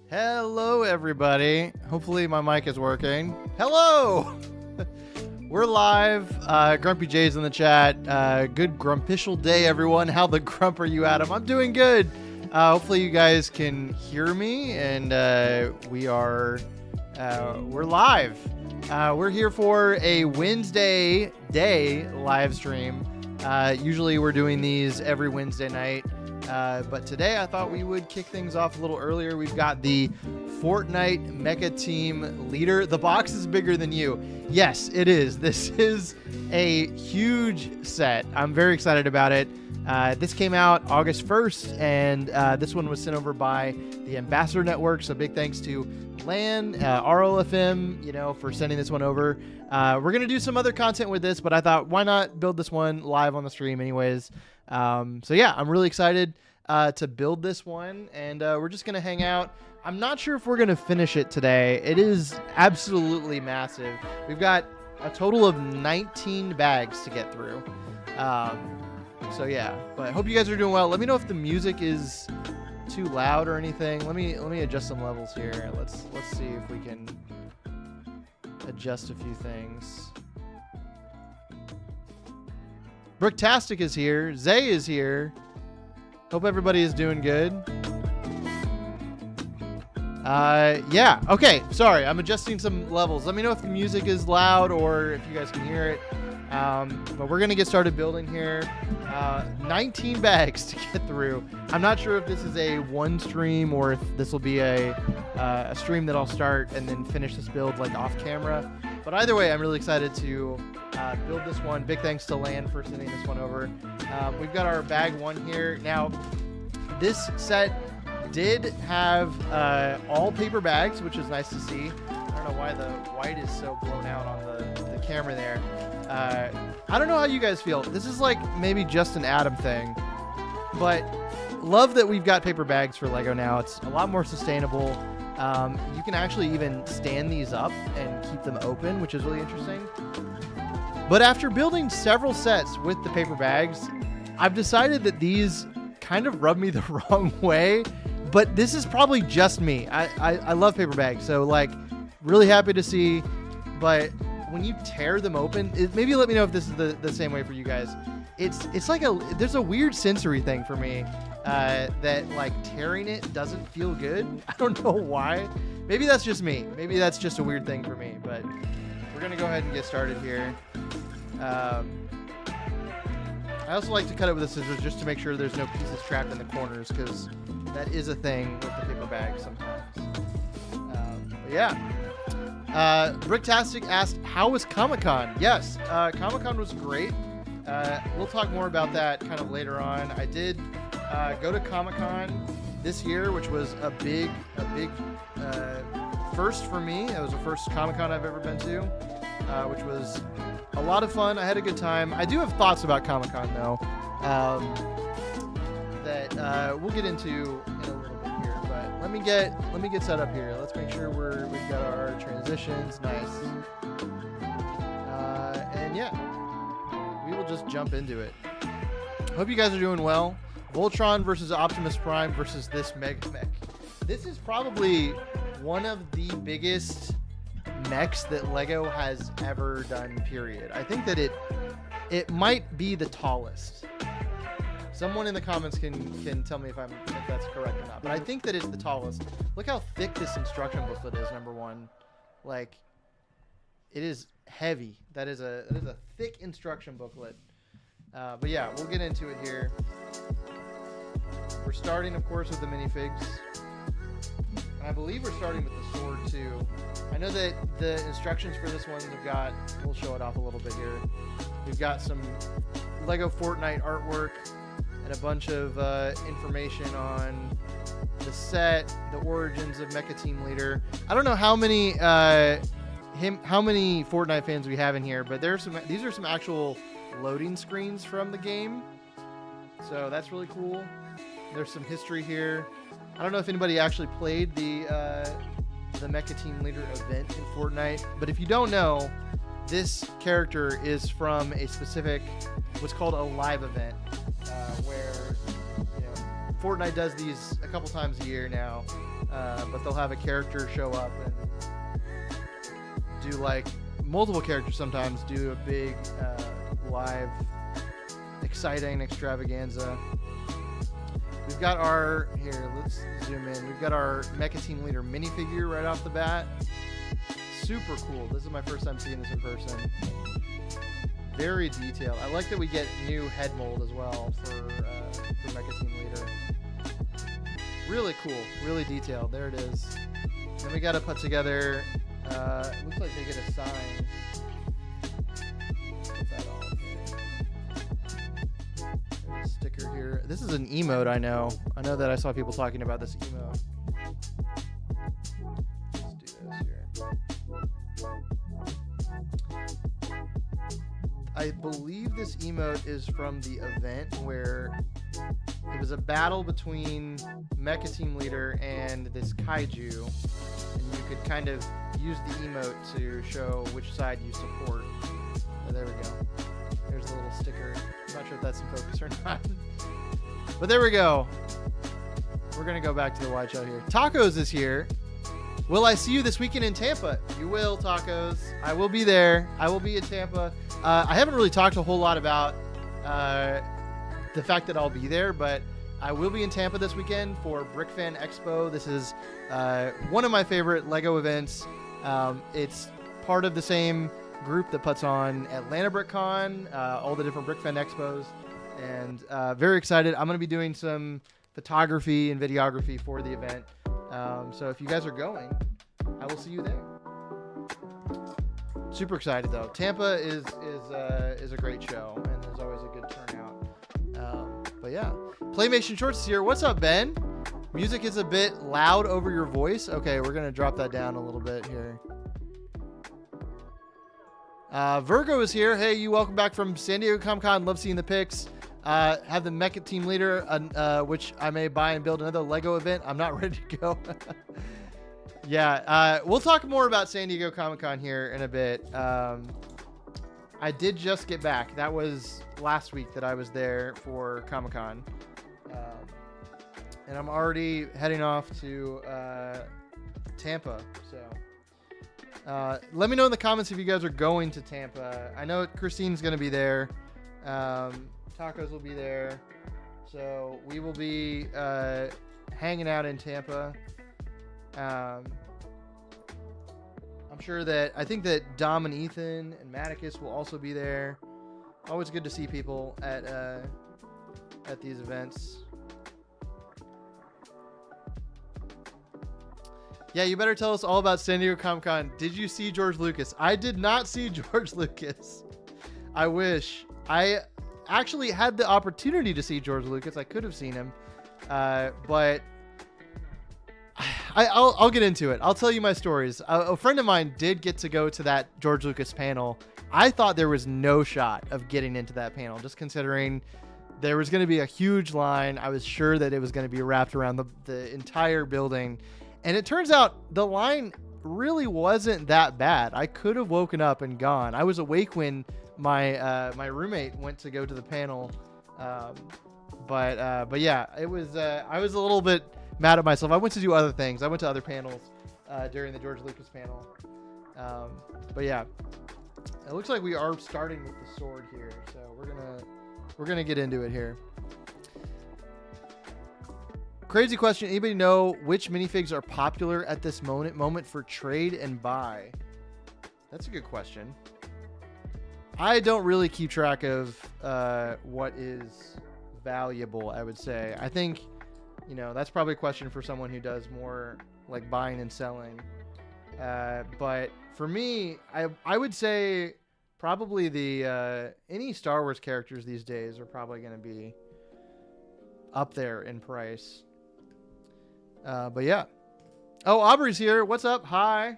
Hello, everybody. Hopefully my mic is working. Hello! We're live. Grumpy J's in the chat. Good grumpishal day, everyone. How the grump are you, Adam? I'm doing good. Hopefully you guys can hear me, and we're live. We're here for a Wednesday day live stream. Usually we're doing these every Wednesday night. But today I thought we would kick things off a little earlier. We've got the Fortnite Mecha team leader. The box is bigger than you. Yes, it is. This is a huge set. I'm very excited about it. This came out August 1st, and this one was sent over by the Ambassador Network. So big thanks to LAN, RLFM, for sending this one over. We're going to do some other content with this, but I thought, why not build this one live on the stream anyways? So yeah, I'm really excited to build this one, and we're just going to hang out. I'm not sure if we're going to finish it today. It is absolutely massive. We've got a total of 19 bags to get through. So yeah, but I hope you guys are doing well. Let me know if the music is too loud or anything. Let me adjust some levels here. Let's see if we can adjust a few things. Bricktastic is here. Zay is here. Hope everybody is doing good. Yeah. Okay. Sorry. I'm adjusting some levels. Let me know if the music is loud or if you guys can hear it. But we're going to get started building here. 19 bags to get through. I'm not sure if this is a one stream or if this will be a stream that I'll start and then finish this build like off camera. But either way, I'm really excited to build this one. Big thanks to LAN for sending this one over. We've got our bag one here. Now, this set did have all paper bags, which is nice to see. I don't know why the white is so blown out on the camera there. I don't know how you guys feel. This is like maybe just an Adam thing, but love that we've got paper bags for Lego now. It's a lot more sustainable. You can actually even stand these up and keep them open, which is really interesting. But after building several sets with the paper bags, I've decided that these kind of rub me the wrong way, but this is probably just me. I love paper bags, so like really happy to see, but when you tear them open, maybe let me know if this is the same way for you guys. It's like there's a weird sensory thing for me that like tearing it doesn't feel good. I don't know why. Maybe that's just me. Maybe that's just a weird thing for me, but we're gonna go ahead and get started here. I also like to cut it with the scissors just to make sure there's no pieces trapped in the corners, because that is a thing with the paper bag sometimes. But yeah. Bricktastic asked, how was Comic-Con? Yes, Comic-Con was great. We'll talk more about that kind of later on. I did go to Comic-Con this year, which was a big first for me. It was the first Comic-Con I've ever been to, which was a lot of fun. I had a good time. I do have thoughts about Comic-Con though, that we'll get into in a little bit here. But let me get set up here. Let's make sure we've got our transitions nice. And yeah, we will just jump into it. Hope you guys are doing well. Voltron versus Optimus Prime versus this Mega Mech. This is probably one of the biggest mechs that Lego has ever done, period. I think that it might be the tallest. Someone in the comments can tell me if that's correct or not. But I think that it's the tallest. Look how thick this instruction booklet is, number one. Like, it is heavy. That is a thick instruction booklet. But yeah, we'll get into it here. We're starting, of course, with the minifigs. And I believe we're starting with the sword too. I know that the instructions for this one we'll show it off a little bit here. We've got some Lego Fortnite artwork and a bunch of information on the set, the origins of Mecha Team Leader. I don't know how many Fortnite fans we have in here, but these are some actual loading screens from the game. So that's really cool. There's some history here. I don't know if anybody actually played the Mecha Team Leader event in Fortnite, but if you don't know, this character is from a specific, what's called a live event, where Fortnite does these a couple times a year now, but they'll have a character show up and do like multiple characters sometimes do a big live exciting extravaganza. We've got our, here, let's zoom in. We've got our Mecha Team Leader minifigure right off the bat. Super cool. This is my first time seeing this in person. Very detailed. I like that we get new head mold as well for Mecha Team Leader. Really cool. Really detailed. There it is. Then we got to put together, looks like they get a sign. Put that on here. There's a sticker here. This is an emote, I know. I know that I saw people talking about this emote. Let's do this here. I believe this emote is from the event where it was a battle between Mecha Team Leader and this kaiju, and you could kind of use the emote to show which side you support. Oh, there we go. There's a little sticker. I'm not sure if that's in focus or not. But there we go. We're going to go back to the wide shot here. Tacos is here. Will I see you this weekend in Tampa? You will, Tacos. I will be there. I will be in Tampa. I haven't really talked a whole lot about the fact that I'll be there, but I will be in Tampa this weekend for BrickFan Expo. This is one of my favorite LEGO events. It's part of the same group that puts on Atlanta BrickCon, all the different BrickFan Expos, and very excited. I'm going to be doing some photography and videography for the event. So if you guys are going, I will see you there. Super excited though. Tampa is a great show, and there's always a good turnout. But yeah, Playmation Shorts is here. What's up, Ben? Music is a bit loud over your voice. Okay, we're gonna drop that down a little bit here. Virgo is here. Hey, you welcome back from San Diego Comic-Con. Love seeing the pics. Have the Mecha Team Leader, which I may buy and build another LEGO event. I'm not ready to go. Yeah, we'll talk more about San Diego Comic-Con here in a bit. I did just get back. That was last week that I was there for Comic-Con. And I'm already heading off to Tampa. So let me know in the comments if you guys are going to Tampa. I know Christine's going to be there. Tacos will be there. So we will be hanging out in Tampa. I'm sure that I think that Dom and Ethan and Maticus will also be there. Always good to see people at these events. Yeah, you better tell us all about San Diego Comic-Con. Did you see George Lucas? I did not see George Lucas. I wish. I actually had the opportunity to see George Lucas. I could have seen him, but I'll get into it. I'll tell you my stories. A friend of mine did get to go to that George Lucas panel. I thought there was no shot of getting into that panel, just considering there was going to be a huge line. I was sure that it was going to be wrapped around the entire building. And it turns out the line really wasn't that bad. I could have woken up and gone. I was awake when my roommate went to go to the panel. But yeah, it was, I was a little bit mad at myself. I went to do other things. I went to other panels during the George Lucas panel. But yeah, it looks like we are starting with the sword here. So we're gonna get into it here. Crazy question. Anybody know which minifigs are popular at this moment for trade and buy? That's a good question. I don't really keep track of what is valuable, I would say. I think, you know, that's probably a question for someone who does more like buying and selling. But for me, I would say probably the any Star Wars characters these days are probably going to be up there in price. But yeah. Oh, Aubrey's here. What's up? Hi.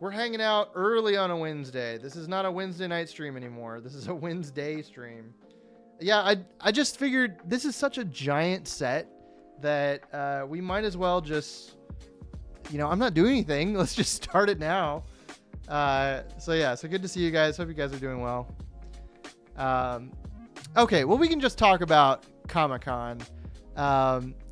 We're hanging out early on a Wednesday. This is not a Wednesday night stream anymore. This is a Wednesday stream. Yeah, I just figured this is such a giant set that we might as well just, you know, I'm not doing anything. Let's just start it now. So yeah, so good to see you guys. Hope you guys are doing well. Okay, well, we can just talk about Comic-Con.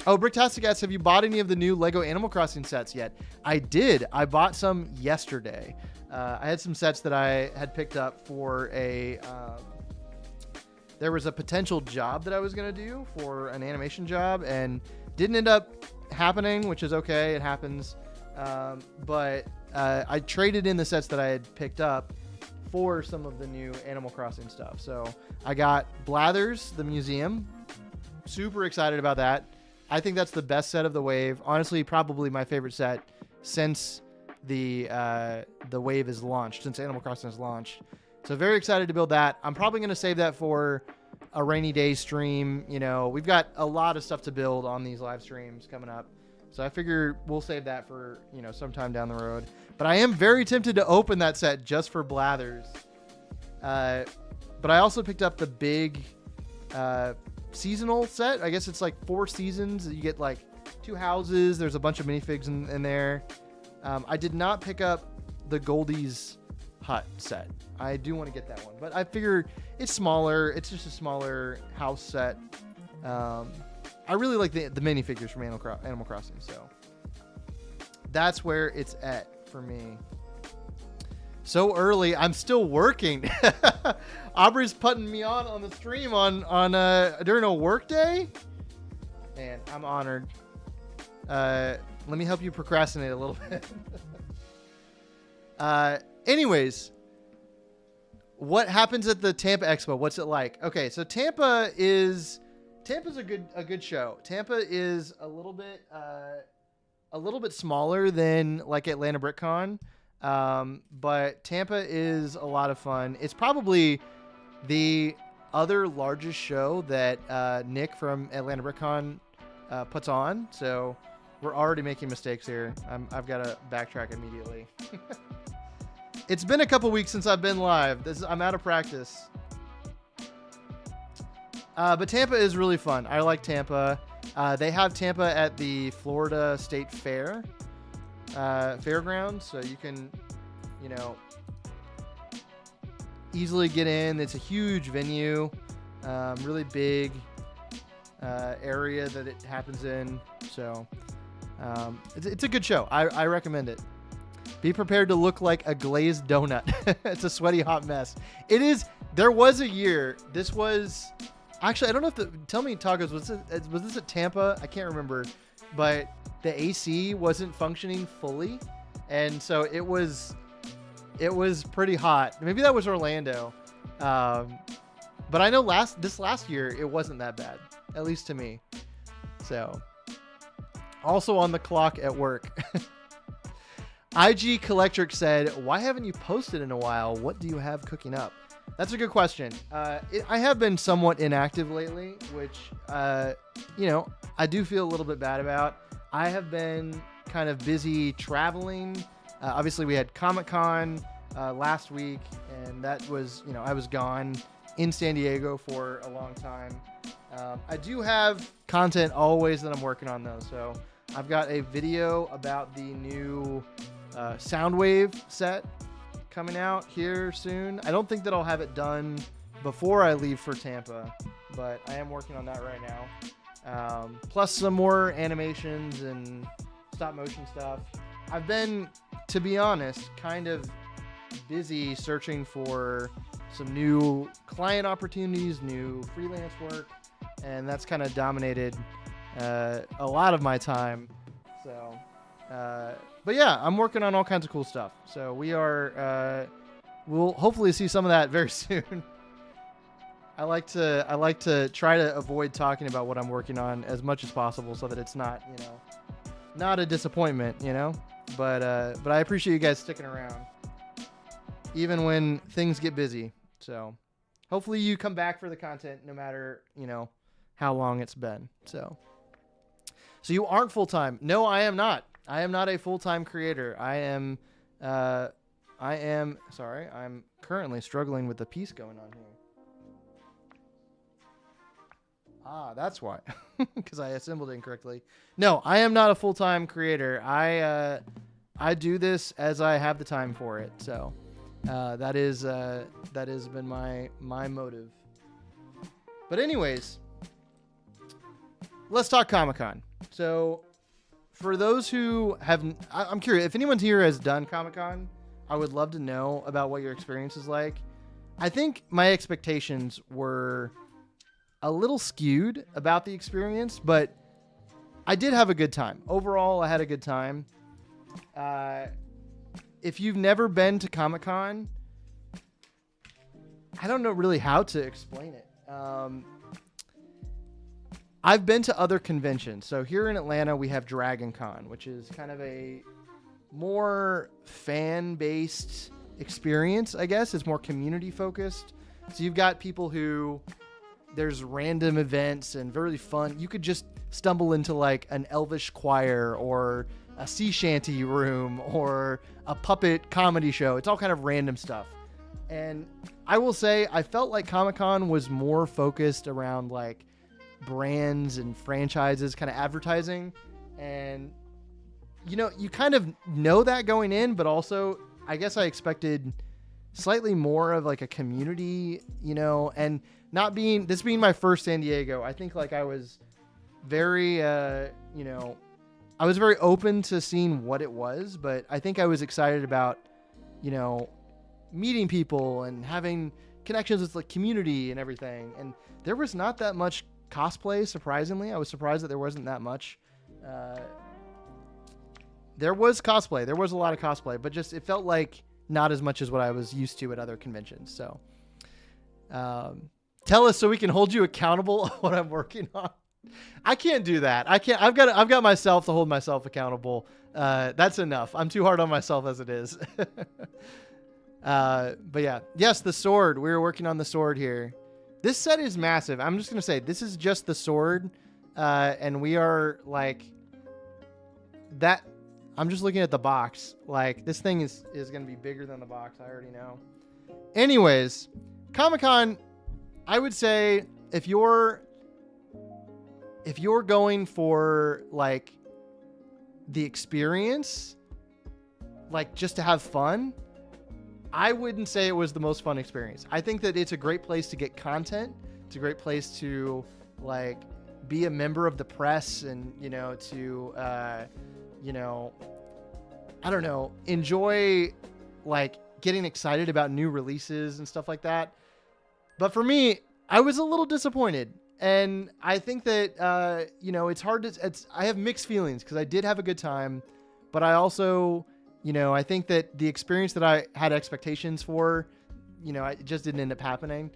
Oh, Bricktastic asks, have you bought any of the new Lego Animal Crossing sets yet? I did. I bought some yesterday. I had some sets that I had picked up for a... there was a potential job that I was going to do for an animation job and didn't end up happening, which is okay. It happens. But I traded in the sets that I had picked up for some of the new Animal Crossing stuff. So I got Blathers, the museum. Super excited about that. I think that's the best set of the wave. Honestly, probably my favorite set since the wave is launched, since Animal Crossing is launched. So very excited to build that. I'm probably going to save that for a rainy day stream. You know, we've got a lot of stuff to build on these live streams coming up. So I figure we'll save that for, you know, sometime down the road. But I am very tempted to open that set just for Blathers. But I also picked up the big seasonal set. I guess it's like 4 seasons. You get like 2 houses. There's a bunch of minifigs in there. I did not pick up the Goldie's hut set. I do want to get that one, but I figure it's smaller. It's just a smaller house set. I really like the minifigures from Animal Crossing, so that's where it's at for me. So early, I'm still working. Aubrey's putting me on the stream on during a work day. Man, I'm honored. Let me help you procrastinate a little bit. Anyways, what happens at the Tampa Expo? What's it like? Okay, so Tampa's a good show. Tampa is a little bit smaller than like Atlanta BrickCon. But Tampa is a lot of fun. It's probably the other largest show that Nick from Atlanta BrickCon puts on. So we're already making mistakes here. I've got to backtrack immediately. It's been a couple weeks since I've been live. I'm out of practice. But Tampa is really fun. I like Tampa. They have Tampa at the Florida State Fair. Fairgrounds, so you can, you know, easily get in. It's a huge venue, really big area that it happens in. So it's a good show. I recommend it. Be prepared to look like a glazed donut. It's a sweaty hot mess. It is. There was a year. This was actually, I don't know if tell me, Tacos, was this at Tampa? I can't remember, but the AC wasn't functioning fully, and so it was pretty hot. Maybe that was Orlando, but I know this last year it wasn't that bad, at least to me. So also on the clock at work. IG Collectric said, why haven't you posted in a while? What do you have cooking up? That's a good question. I have been somewhat inactive lately, which you know, I do feel a little bit bad about. I have been kind of busy traveling. Obviously, we had Comic-Con last week, and that was, you know, I was gone in San Diego for a long time. I do have content always that I'm working on, though. So I've got a video about the new Soundwave set coming out here soon. I don't think that I'll have it done before I leave for Tampa, but I am working on that right now. Plus some more animations and stop motion stuff. I've been, to be honest, kind of busy searching for some new client opportunities, new freelance work, and that's kind of dominated a lot of my time. So, but yeah, I'm working on all kinds of cool stuff. So we are, we'll hopefully see some of that very soon. I like to try to avoid talking about what I'm working on as much as possible so that it's not, you know, not a disappointment, you know, but I appreciate you guys sticking around even when things get busy. So hopefully you come back for the content no matter, you know, how long it's been. So you aren't full-time. No, I am not. I am not a full-time creator. I am sorry. I'm currently struggling with the piece going on here. Ah, that's why. Because I assembled it incorrectly. No, I am not a full-time creator. I do this as I have the time for it. So that has been my motive. But anyways, let's talk Comic-Con. So for those who haven't, I'm curious if anyone here has done Comic-Con. I would love to know about what your experience is like. I think my expectations were a little skewed about the experience, but I did have a good time. Overall, I had a good time. If you've never been to Comic-Con, I don't know really how to explain it. I've been to other conventions. So here in Atlanta, we have Dragon Con, which is kind of a more fan-based experience, I guess. It's more community-focused. So you've got people who, there's random events and very fun. You could just stumble into like an Elvish choir or a sea shanty room or a puppet comedy show. It's all kind of random stuff. And I will say, I felt like Comic-Con was more focused around like brands and franchises, kind of advertising. And, you know, you kind of know that going in, but also I guess I expected slightly more of like a community, you know, and not being, this being my first San Diego, I think like I was very, you know, I was very open to seeing what it was, but I think I was excited about, you know, meeting people and having connections with like community and everything. And there was not that much cosplay, surprisingly. I was surprised that there wasn't that much. There was cosplay. There was a lot of cosplay, but just it felt like not as much as what I was used to at other conventions. So tell us so we can hold you accountable on what I'm working on. I can't do that. I can't. I've got myself to hold myself accountable. That's enough. I'm too hard on myself as it is. But yeah, yes, the sword. We were working on the sword here. This set is massive. I'm just going to say this is just the sword. And we are like that. I'm just looking at the box. Like this thing is going to be bigger than the box. I already know. Anyways, Comic-Con, I would say if you're going for like the experience, like just to have fun, I wouldn't say it was the most fun experience. I think that it's a great place to get content. It's a great place to like be a member of the press and, you know, to, you know, I don't know, enjoy like getting excited about new releases and stuff like that. But for me, I was a little disappointed. And I think that, you know, it's hard to, I have mixed feelings because I did have a good time, but I also, you know, I think that the experience that I had expectations for, you know, it just didn't end up happening.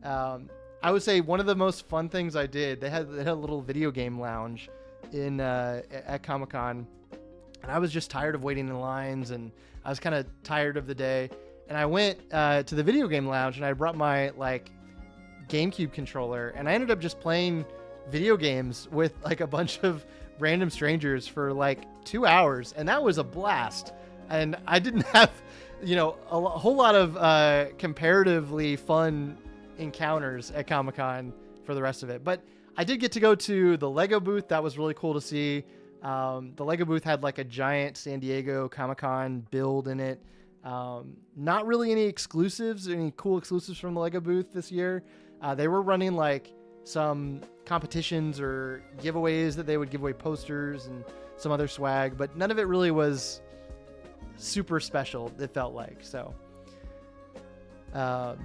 I would say one of the most fun things I did, they had a little video game lounge in, at Comic-Con, and I was just tired of waiting in lines and I was kind of tired of the day. And I went, to the video game lounge and I brought my like GameCube controller and I ended up just playing video games with like a bunch of random strangers for like 2 hours. And that was a blast. And I didn't have, you know, a whole lot of comparatively fun encounters at Comic-Con for the rest of it. But I did get to go to the Lego booth. That was really cool to see. The Lego booth had like a giant San Diego Comic-Con build in it. Not really any exclusives, any cool exclusives from the Lego booth this year. They were running like some competitions or giveaways that they would give away posters and some other swag, but none of it really was super special, it felt like. So I'll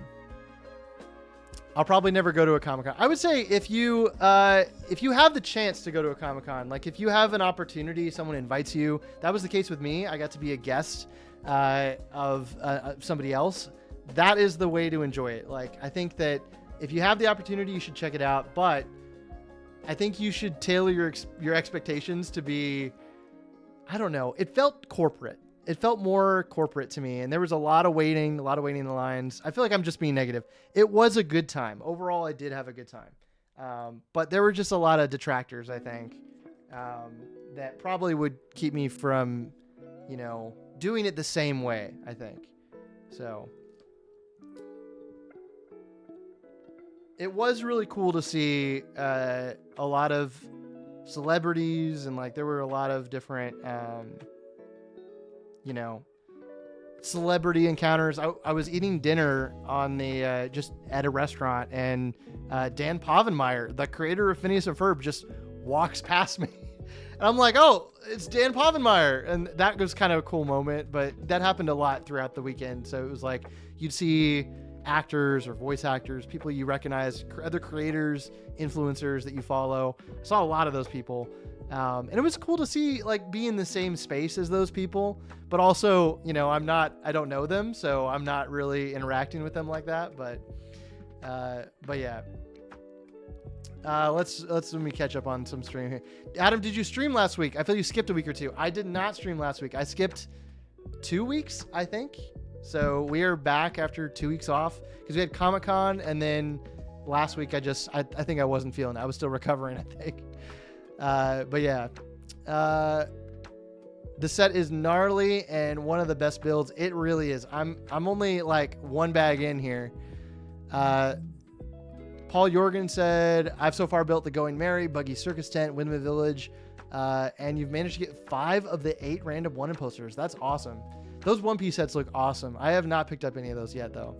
probably never go to a Comic-Con. I would say if you have the chance to go to a Comic-Con, like if you have an opportunity, someone invites you. That was the case with me. I got to be a guest of somebody else. That is the way to enjoy it. Like I think that if you have the opportunity, you should check it out. But I think you should tailor your expectations to be, I don't know. It felt corporate. It felt more corporate to me, and there was a lot of waiting in the lines. I feel like I'm just being negative. It was a good time. Overall, I did have a good time. But there were just a lot of detractors, I think, that probably would keep me from, you know, doing it the same way, I think. So it was really cool to see a lot of celebrities, and like there were a lot of different you know, celebrity encounters. I was eating dinner on the just at a restaurant, and Dan Povenmire, the creator of Phineas and Ferb, just walks past me, I'm like, oh, it's Dan Povenmire. And that was kind of a cool moment, but that happened a lot throughout the weekend. So it was like you'd see actors or voice actors, people you recognize, other creators, influencers that you follow. I saw a lot of those people. And it was cool to see, like, be in the same space as those people, but also, you know, I don't know them, so I'm not really interacting with them like that. But yeah. Let me catch up on some stream here. Adam, did you stream last week? I feel you skipped a week or two. I did not stream last week. I skipped 2 weeks, I think. So we are back after 2 weeks off because we had Comic-Con, and then last week I think I wasn't feeling it. I was still recovering, I think. But yeah, the set is gnarly and one of the best builds. It really is. I'm only like one bag in here. Paul Jorgen said, I've so far built the Going Merry, Buggy Circus Tent, Windmill Village, and you've managed to get 5 of the 8 random one-in posters. That's awesome. Those One Piece sets look awesome. I have not picked up any of those yet, though.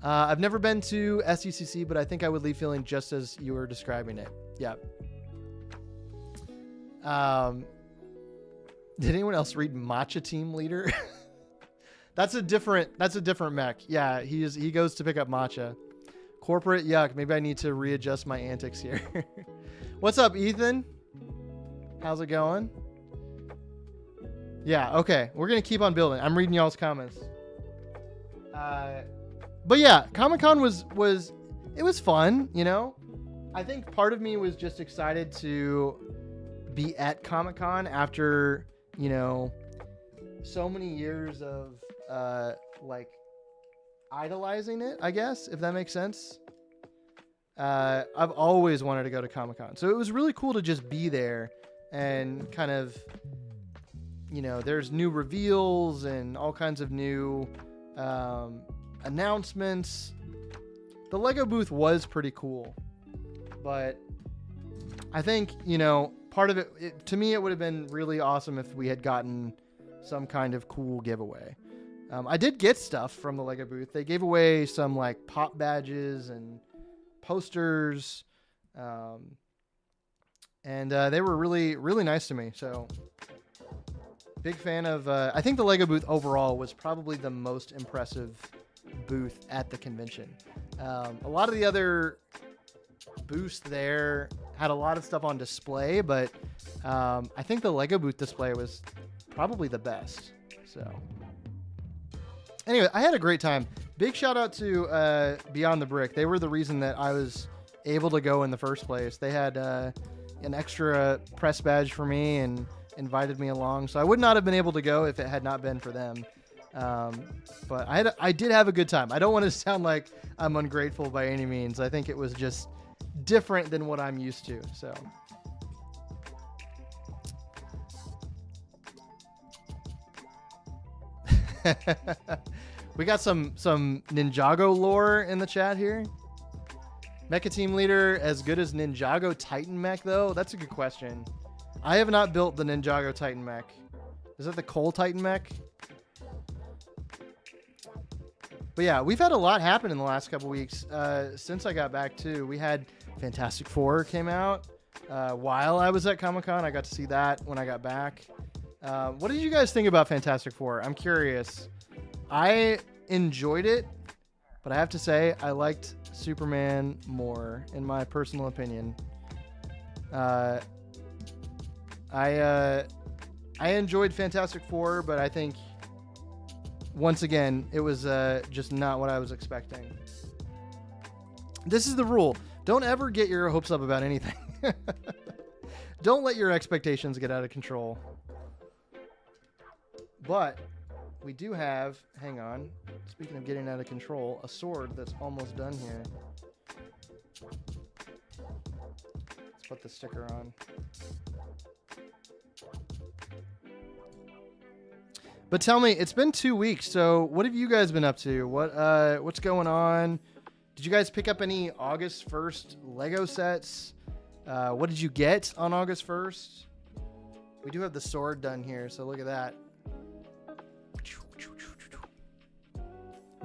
I've never been to SDCC, but I think I would leave feeling just as you were describing it. Yeah. Did anyone else read Matcha Team Leader? That's a different mech. Yeah, he goes to pick up matcha. Corporate yuck. Maybe I need to readjust my antics here. What's up, Ethan? How's it going? Yeah, okay. We're gonna keep on building. I'm reading y'all's comments. But yeah, Comic-Con was fun, you know? I think part of me was just excited to be at Comic-Con after, you know, so many years of like idolizing it, I guess, if that makes sense. I've always wanted to go to Comic-Con. So it was really cool to just be there and kind of, you know, there's new reveals and all kinds of new announcements. The Lego booth was pretty cool, but I think, you know, part of it, to me, it would have been really awesome if we had gotten some kind of cool giveaway. I did get stuff from the Lego booth. They gave away some like pop badges and posters, and they were really, really nice to me. So big fan of, I think the Lego booth overall was probably the most impressive booth at the convention. A lot of the other booths there had a lot of stuff on display, but I think the Lego booth display was probably the best. So anyway, I had a great time. Big shout out to Beyond the Brick. They were the reason that I was able to go in the first place. They had an extra press badge for me and invited me along. So I would not have been able to go if it had not been for them. But I did have a good time. I don't want to sound like I'm ungrateful by any means. I think it was just different than what I'm used to. So we got some Ninjago lore in the chat here. Mecha Team Leader as good as Ninjago Titan mech though? That's a good question. I have not built the Ninjago Titan mech. Is that the Cole Titan mech? But yeah, we've had a lot happen in the last couple weeks since I got back too. We had Fantastic Four came out while I was at Comic-Con. I got to see that when I got back. What did you guys think about Fantastic Four? I'm curious. I enjoyed it, but I have to say I liked Superman more, in my personal opinion. I enjoyed Fantastic Four, but I think once again it was just not what I was expecting. This is the rule. Don't ever get your hopes up about anything. Don't let your expectations get out of control. But we do have, hang on, speaking of getting out of control, a sword that's almost done here. Let's put the sticker on. But tell me, it's been 2 weeks, so what have you guys been up to? What's going on? Did you guys pick up any August 1st Lego sets? What did you get on August 1st? We do have the sword done here, so look at that.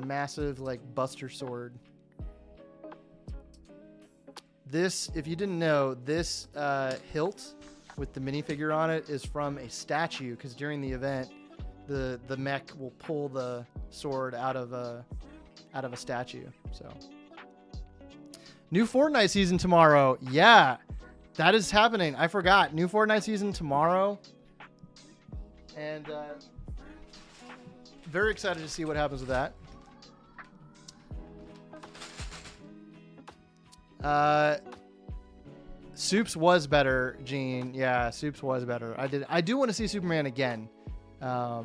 Massive, like, Buster sword. This, if you didn't know, this hilt with the minifigure on it is from a statue, because during the event, the mech will pull the sword out of a statue. So, new Fortnite season tomorrow. Yeah, that is happening. I forgot. New Fortnite season tomorrow, and very excited to see what happens with that. Soups was better, Gene. Yeah, Soups was better. I do want to see Superman again. I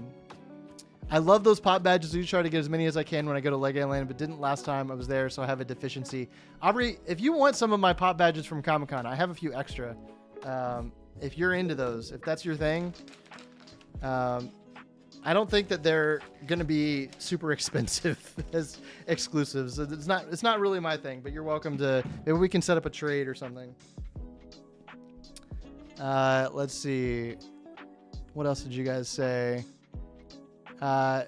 love those pop badges. I do try to get as many as I can when I go to Legoland, but didn't last time I was there, so I have a deficiency. Aubrey, if you want some of my pop badges from Comic-Con, I have a few extra. If you're into those, if that's your thing, I don't think that they're going to be super expensive as exclusives. It's not really my thing, but you're welcome to. Maybe we can set up a trade or something. Let's see. What else did you guys say? I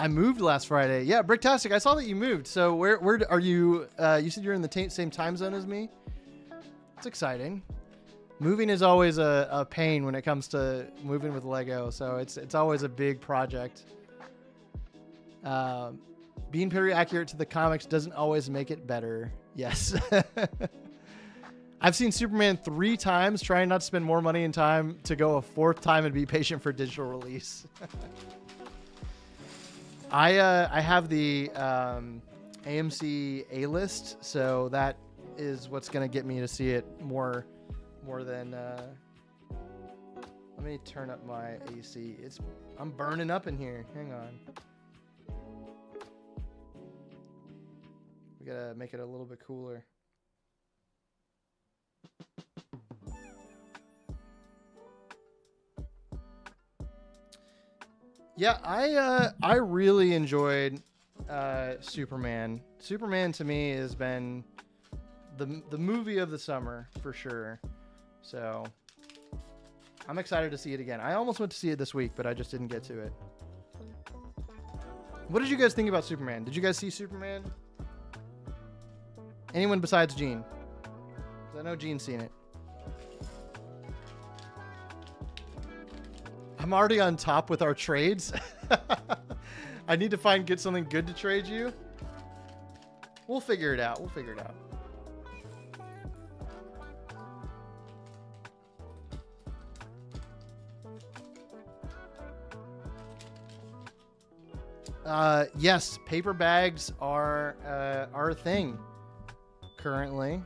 moved last Friday. Yeah, Bricktastic, I saw that you moved. So where are you? You said you're in the same time zone as me. It's exciting. Moving is always a pain when it comes to moving with Lego. So it's always a big project. Being very accurate to the comics doesn't always make it better. Yes. I've seen Superman 3 times, trying not to spend more money and time to go a 4th time and be patient for digital release. I have the AMC A-list, so that is what's going to get me to see it more than... let me turn up my AC. I'm burning up in here. Hang on. We got to make it a little bit cooler. Yeah, I really enjoyed Superman. Superman to me has been the movie of the summer for sure. So I'm excited to see it again. I almost went to see it this week, but I just didn't get to it. What did you guys think about Superman? Did you guys see Superman? Anyone besides Gene? 'Cause I know Gene's seen it. I'm already on top with our trades. I need to get something good to trade you. We'll figure it out. Yes, paper bags are a thing currently.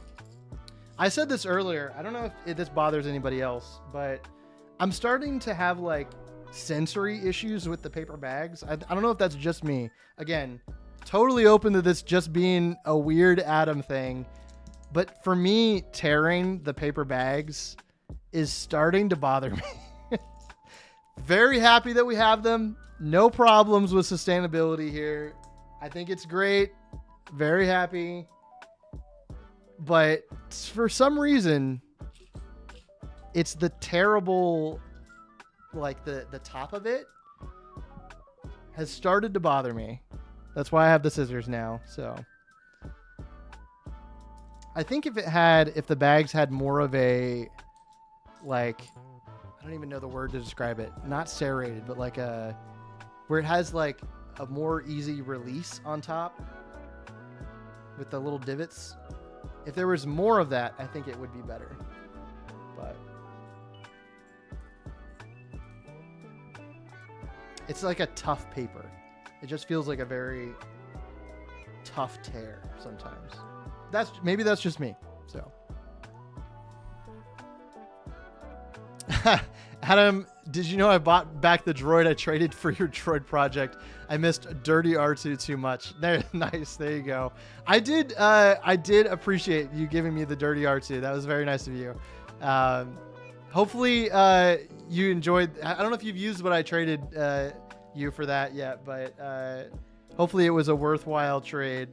I said this earlier. I don't know if this bothers anybody else, but I'm starting to have like sensory issues with the paper bags. I don't know if that's just me. Again, totally open to this just being a weird Adam thing. But for me, tearing the paper bags is starting to bother me. Very happy that we have them. No problems with sustainability here. I think it's great. Very happy. But for some reason, it's the terrible, like the top of it has started to bother me. That's why I have the scissors now. So I think if the bags had more of a, like, I don't even know the word to describe it. Not serrated, but like where it has like a more easy release on top with the little divots. If there was more of that, I think it would be better. But it's like a tough paper. It just feels like a very tough tear sometimes. Maybe that's just me. So, Adam, did you know I bought back the droid I traded for your droid project? I missed Dirty R2 too much. There, nice. There you go. I did appreciate you giving me the Dirty R2. That was very nice of you. Hopefully you enjoyed. I don't know if you've used what I traded you for that yet, but hopefully it was a worthwhile trade.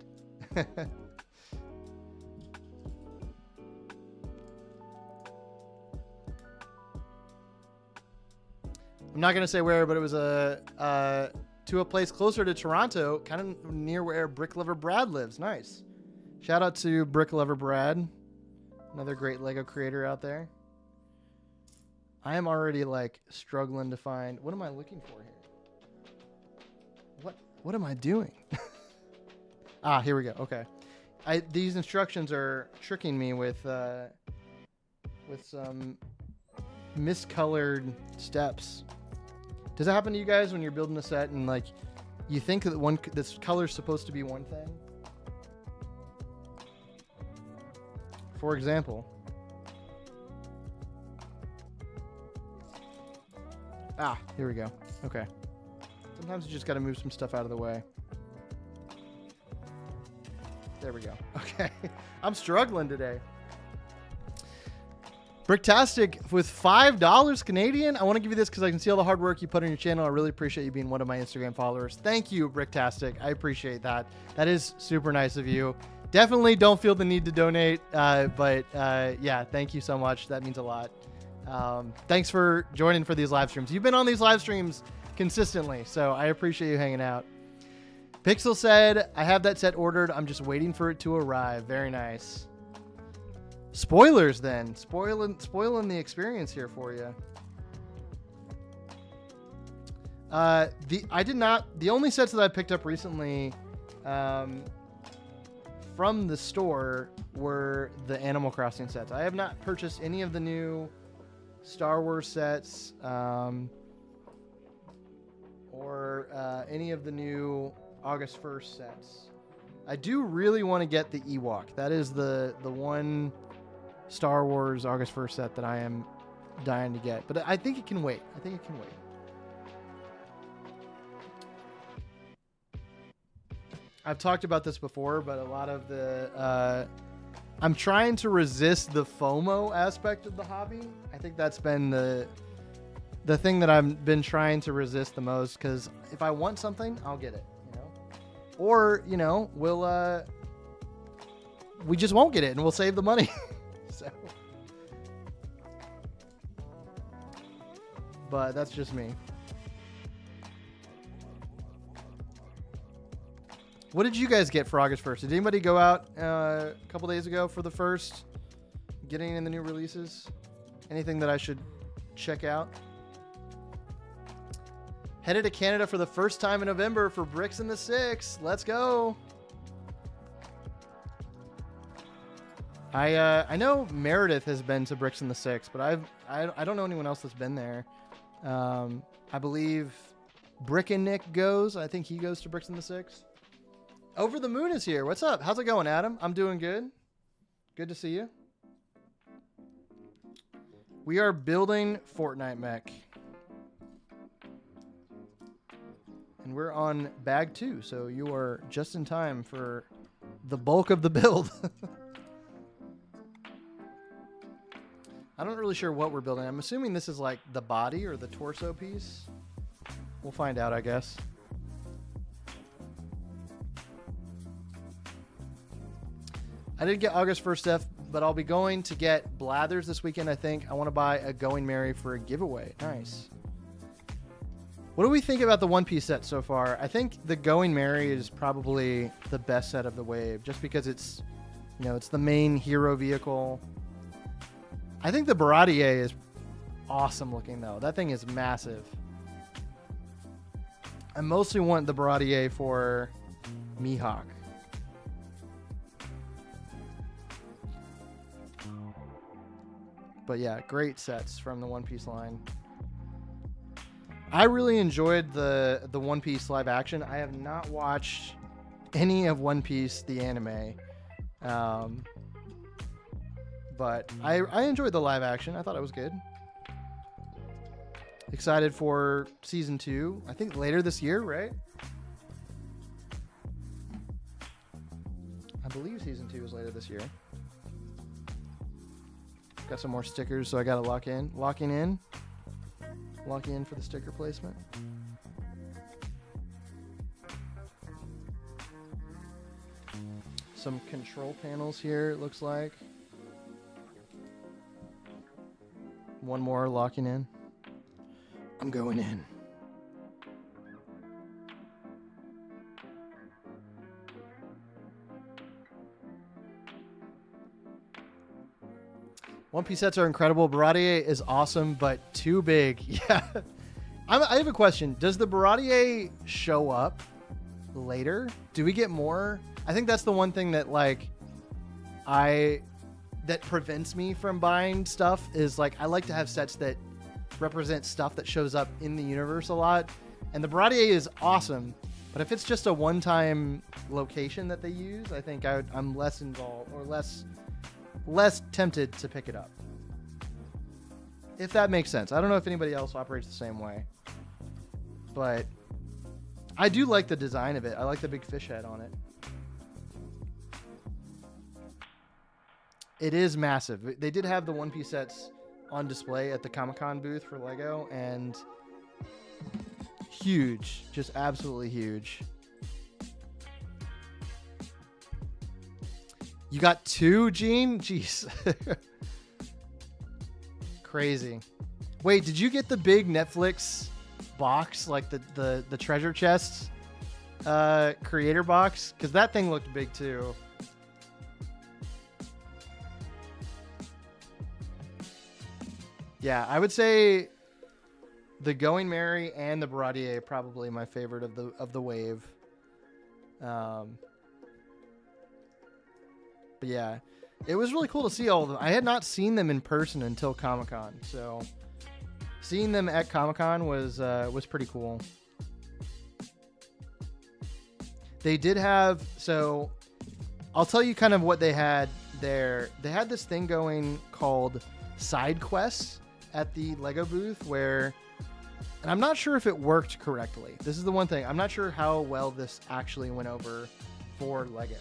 I'm not gonna say where, but it was to a place closer to Toronto, kind of near where Brick Lover Brad lives. Nice. Shout out to Brick Lover Brad. Another great Lego creator out there. I am already like struggling to find. What am I looking for here? What am I doing? Ah, here we go. Okay. These instructions are tricking me with some miscolored steps. Does that happen to you guys when you're building a set and like you think that this color is supposed to be one thing? For example. Ah, here we go. Okay. Sometimes you just got to move some stuff out of the way. There we go. Okay. I'm struggling today. Bricktastic with $5 Canadian. I want to give you this because I can see all the hard work you put on your channel. I really appreciate you being one of my Instagram followers. Thank you, Bricktastic. I appreciate that. That is super nice of you. Definitely don't feel the need to donate. Yeah, thank you so much. That means a lot. Thanks for joining for these live streams. You've been on these live streams consistently, so I appreciate you hanging out. Pixel said, I have that set ordered. I'm just waiting for it to arrive. Very nice. Spoilers then. Spoiling the experience here for you. The only sets that I picked up recently from the store were the Animal Crossing sets. I have not purchased any of the new Star Wars sets or any of the new August 1st sets. I do really want to get the Ewok. That is the one Star Wars August 1st set that I am dying to get. But I think it can wait. I've talked about this before, but a lot of the... I'm trying to resist the FOMO aspect of the hobby. I think that's been the thing that I've been trying to resist the most, because if I want something, I'll get it, you know? Or, you know, we just won't get it and we'll save the money. So, but that's just me. What did you guys get for August 1st? Did anybody go out a couple days ago for the first, getting in the new releases? Anything that I should check out? Headed to Canada for the first time in November for Bricks in the Six. Let's go. I know Meredith has been to Bricks in the Six, but I don't know anyone else that's been there. I believe Brick and Nick goes. I think he goes to Bricks in the Six. Over the Moon is here. What's up? How's it going, Adam? I'm doing good. Good to see you. We are building Fortnite Mech. And we're on bag 2, so you are just in time for the bulk of the build. I'm not really sure what we're building. I'm assuming this is like the body or the torso piece. We'll find out, I guess. I didn't get August 1st stuff, but I'll be going to get Blathers this weekend, I think. I want to buy a Going Merry for a giveaway. Nice. What do we think about the One Piece set so far? I think the Going Merry is probably the best set of the wave, just because it's, you know, it's the main hero vehicle. I think the Baratier is awesome looking, though. That thing is massive. I mostly want the Baratier for Mihawk. But yeah, great sets from the One Piece line. I really enjoyed the One Piece live action. I have not watched any of One Piece, the anime. But I enjoyed the live action. I thought it was good. Excited for season 2. I think later this year, right? I believe season 2 is later this year. Got some more stickers, so I gotta lock in. Locking in for the sticker placement. Some control panels here, it looks like. One more locking in. I'm going in. One Piece sets are incredible. Baratier is awesome, but too big. Yeah. I have a question. Does the Baratier show up later? Do we get more? I think that's the one thing that like that prevents me from buying stuff is like I like to have sets that represent stuff that shows up in the universe a lot. And the Baratier is awesome, but if it's just a one-time location that they use, I think I'm less involved or less tempted to pick it up. If that makes sense. I don't know if anybody else operates the same way, but I do like the design of it. I like the big fish head on it. It is massive. They did have the One Piece sets on display at the Comic-Con booth for Lego, and huge, just absolutely huge. You got 2, Gene? Jeez. Crazy. Wait, did you get the big Netflix box, like the treasure chest creator box? Because that thing looked big too. Yeah, I would say the Going Merry and the Baratier probably my favorite of the wave. But yeah, it was really cool to see all of them. I had not seen them in person until Comic-Con, so seeing them at Comic-Con was pretty cool. They did have, so I'll tell you kind of what they had there. They had this thing going called side quests at the Lego booth where, and I'm not sure if it worked correctly. This is the one thing. I'm not sure how well this actually went over for Lego.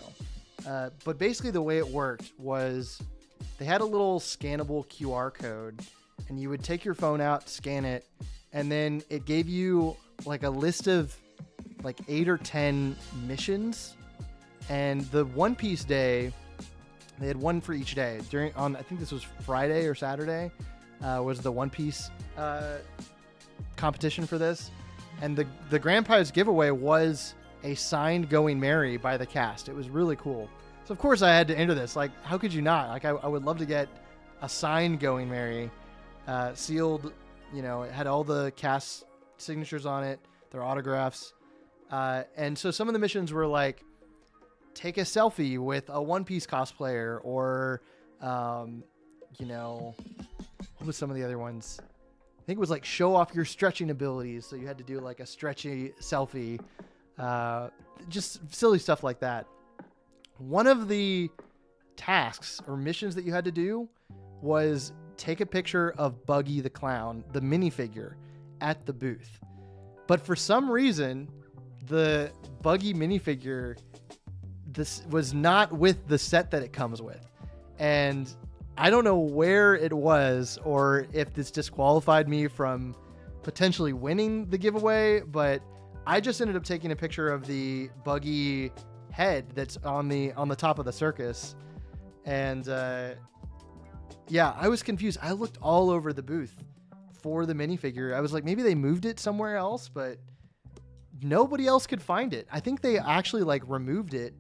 But basically the way it worked was they had a little scannable QR code, and you would take your phone out, scan it, and then it gave you like a list of like 8 or 10 missions. And the One Piece day, they had one for each day. I think this was Friday or Saturday, was the One Piece competition for this. And the grand prize giveaway was a signed Going Merry by the cast. It was really cool. So of course I had to enter this. Like, how could you not? Like, I would love to get a signed Going Merry, sealed. You know, it had all the cast signatures on it, their autographs. And so some of the missions were like, take a selfie with a One Piece cosplayer, or, you know, what was some of the other ones? I think it was like show off your stretching abilities. So you had to do like a stretchy selfie, just silly stuff like that. One of the tasks or missions that you had to do was take a picture of Buggy the Clown, the minifigure, at the booth. But for some reason, the Buggy minifigure, this was not with the set that it comes with. And I don't know where it was or if this disqualified me from potentially winning the giveaway, but I just ended up taking a picture of the Buggy head that's on the top of the circus. And yeah, I was confused. I looked all over the booth for the minifigure. I was like, maybe they moved it somewhere else, but nobody else could find it. I think they actually like removed it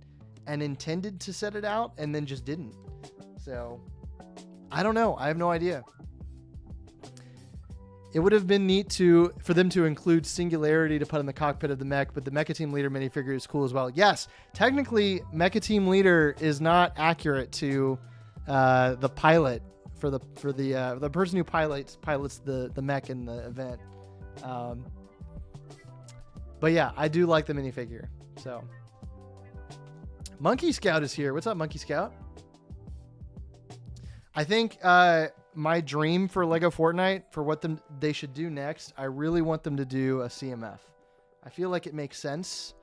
and intended to set it out and then just didn't. So I don't know. I have no idea. It would have been neat for them to include Singularity to put in the cockpit of the mech, but the Mecha Team Leader minifigure is cool as well. Yes, technically, Mecha Team Leader is not accurate to the pilot for the person who pilots the mech in the event. But yeah, I do like the minifigure. So Monkey Scout is here. What's up, Monkey Scout? I think my dream for Lego Fortnite, for what they should do next, I really want them to do a CMF. I feel like it makes sense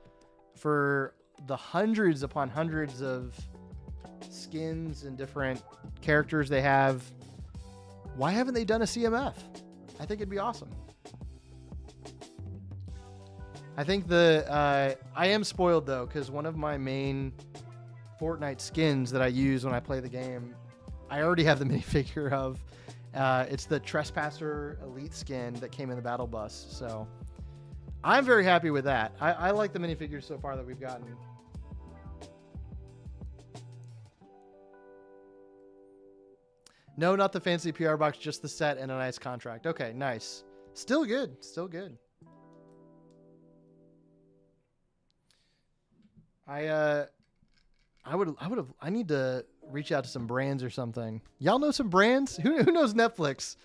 for the hundreds upon hundreds of skins and different characters they have. Why haven't they done a CMF? I think it'd be awesome. I think I am spoiled though, because one of my main Fortnite skins that I use when I play the game, I already have the minifigure of. It's the Trespasser Elite skin that came in the Battle Bus. So I'm very happy with that. I like the minifigures so far that we've gotten. No, not the fancy PR box, just the set and a nice contract. Okay, nice. Still good. Still good. I need to reach out to some brands or something. Y'all know some brands? Who knows Netflix?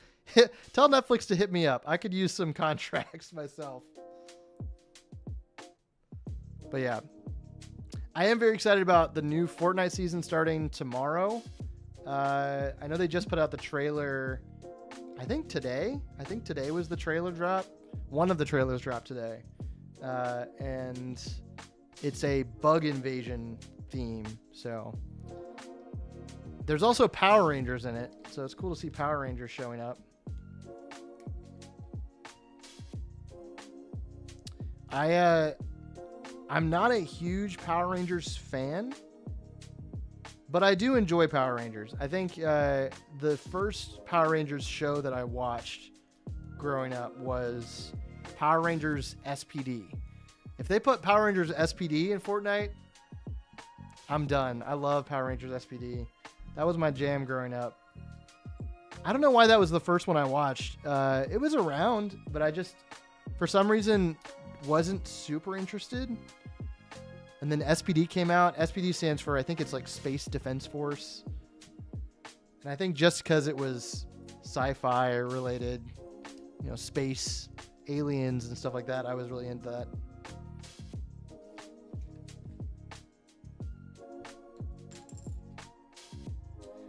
Tell Netflix to hit me up. I could use some contracts myself. But yeah, I am very excited about the new Fortnite season starting tomorrow. I know they just put out the trailer. I think today was the trailer drop. One of the trailers dropped today. And it's a bug invasion theme. So there's also Power Rangers in it. So it's cool to see Power Rangers showing up. I'm not a huge Power Rangers fan, but I do enjoy Power Rangers. I think the first Power Rangers show that I watched growing up was Power Rangers SPD. If they put Power Rangers SPD in Fortnite, I'm done. I love Power Rangers SPD. That was my jam growing up. I don't know why that was the first one I watched. It was around, but I just, for some reason, wasn't super interested. And then SPD came out. SPD stands for, I think it's like Space Defense Force. And I think just because it was sci-fi related, you know, space, aliens and stuff like that, I was really into that.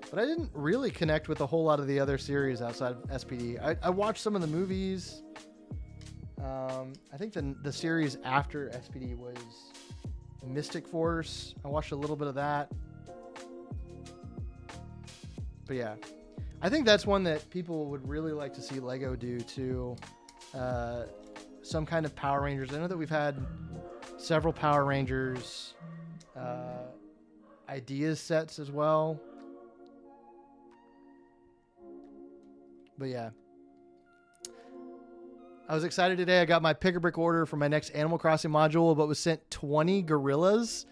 But I didn't really connect with a whole lot of the other series outside of SPD. I watched some of the movies. I think the series after SPD was Mystic Force. I watched a little bit of that. But yeah, I think that's one that people would really like to see Lego do too. Some kind of Power Rangers. I know that we've had several Power Rangers ideas sets as well. But yeah, I was excited today. I got my pick-a-brick order for my next Animal Crossing module, but was sent 20 gorillas.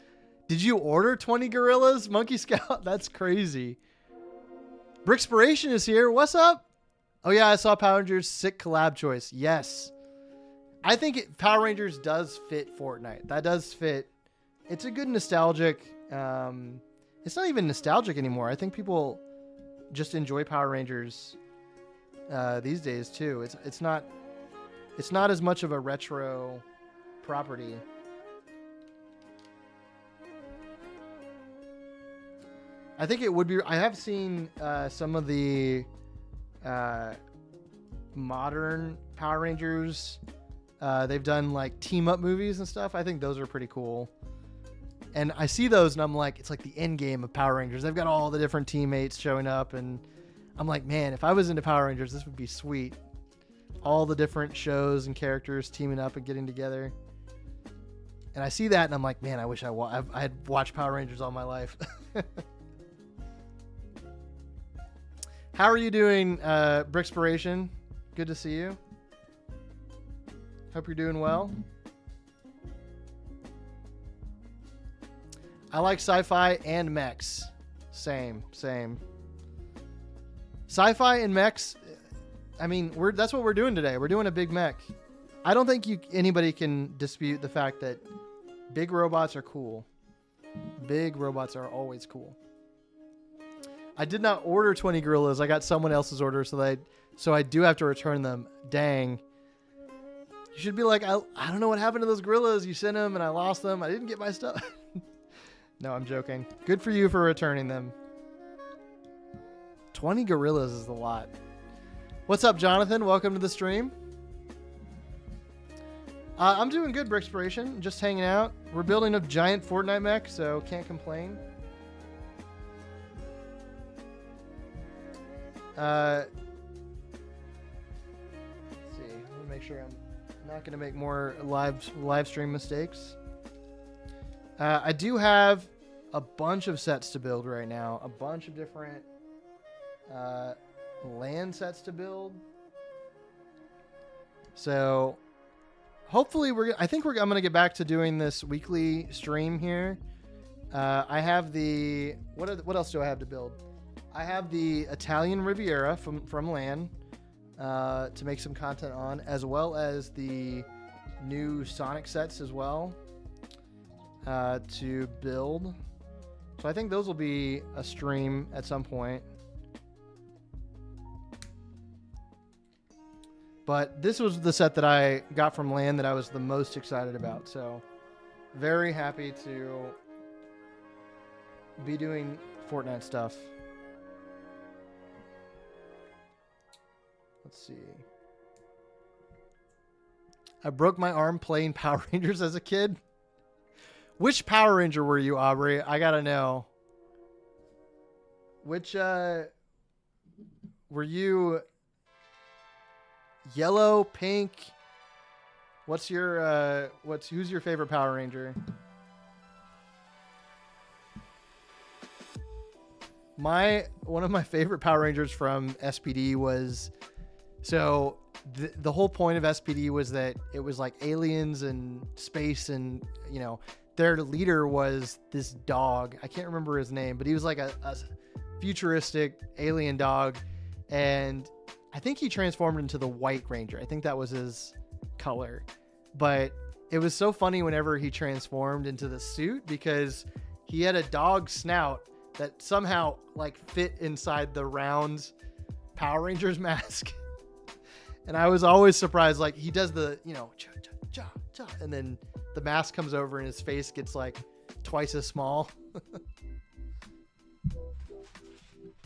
Did you order 20 gorillas, Monkey Scout? That's crazy. Brickspiration is here. What's up? Oh yeah, I saw Power Rangers sick collab choice. Yes. I think Power Rangers does fit Fortnite. That does fit. It's a good nostalgic. It's not even nostalgic anymore. I think people just enjoy Power Rangers these days too. It's not as much of a retro property. I think it would be. I have seen some of the modern Power Rangers. They've done like team up movies and stuff. I think those are pretty cool. And I see those and I'm like, it's like the end game of Power Rangers. They've got all the different teammates showing up and I'm like, man, if I was into Power Rangers, this would be sweet. All the different shows and characters teaming up and getting together. And I see that and I'm like, man, I wish I had watched Power Rangers all my life. How are you doing, Brickspiration? Good to see you. Hope you're doing well. I like sci-fi and mechs. Same. Sci-fi and mechs, I mean, that's what we're doing today. We're doing a big mech. I don't think anybody can dispute the fact that big robots are cool. Big robots are always cool. I did not order 20 gorillas. I got someone else's order, so I do have to return them. Dang. You should be like, I don't know what happened to those gorillas. You sent them and I lost them. I didn't get my stuff. No, I'm joking. Good for you for returning them. 20 gorillas is a lot. What's up, Jonathan? Welcome to the stream. I'm doing good, Brickspiration. Just hanging out. We're building a giant Fortnite mech, so can't complain. Let's see. Let me make sure I'm not going to make more live stream mistakes. I do have a bunch of sets to build right now. A bunch of different land sets to build. So hopefully I'm going to get back to doing this weekly stream here. I have what else do I have to build? I have the Italian Riviera from LAN to make some content on, as well as the new Sonic sets as well to build. So I think those will be a stream at some point. But this was the set that I got from LAN that I was the most excited about. So very happy to be doing Fortnite stuff. Let's see. I broke my arm playing Power Rangers as a kid. Which Power Ranger were you, Aubrey? I gotta know. Which were you? Yellow, pink? Who's your favorite Power Ranger? One of my favorite Power Rangers from SPD was, so the whole point of SPD was that it was like aliens and space, and you know, their leader was this dog. I can't remember his name, but he was like a futuristic alien dog, and I think he transformed into the White Ranger. I think that was his color. But it was so funny whenever he transformed into the suit, because he had a dog snout that somehow like fit inside the round Power Rangers mask. And I was always surprised, like he does the, you know, cha, cha, cha, cha, and then the mask comes over and his face gets like twice as small.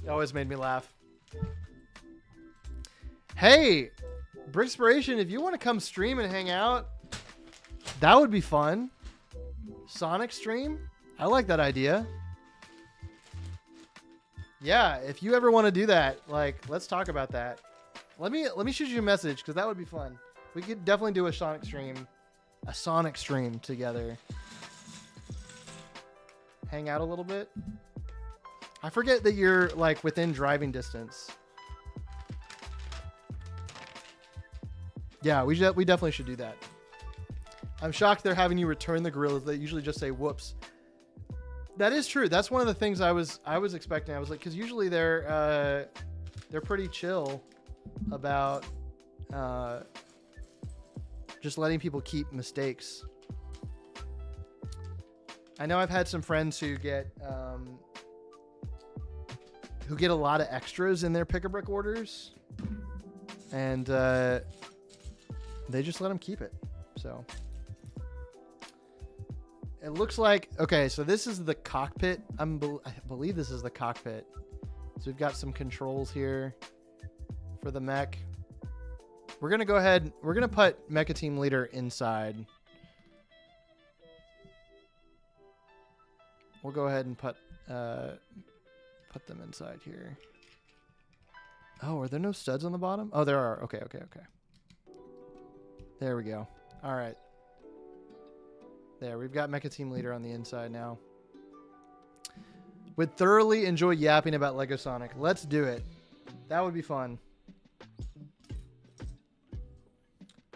It always made me laugh. Hey, Brickspiration, if you want to come stream and hang out, that would be fun. Sonic stream? I like that idea. Yeah, if you ever want to do that, like, let's talk about that. Let me shoot you a message, because that would be fun. We could definitely do a Sonic stream together. Hang out a little bit. I forget that you're like within driving distance. Yeah, we definitely should do that. I'm shocked they're having you return the gorillas. They usually just say whoops. That is true. That's one of the things I was expecting. I was like, because usually they're pretty chill about just letting people keep mistakes. I know I've had some friends who get a lot of extras in their pick-a-brick orders, and they just let them keep it. So it looks like, okay, so this is the cockpit. I believe this is the cockpit. So we've got some controls here for the mech. We're going to go ahead. We're going to put Mecha Team Leader inside. We'll go ahead and put them inside here. Oh, are there no studs on the bottom? Oh, there are. Okay. There we go. All right. There, we've got Mecha Team Leader on the inside now. Would thoroughly enjoy yapping about Lego Sonic. Let's do it. That would be fun.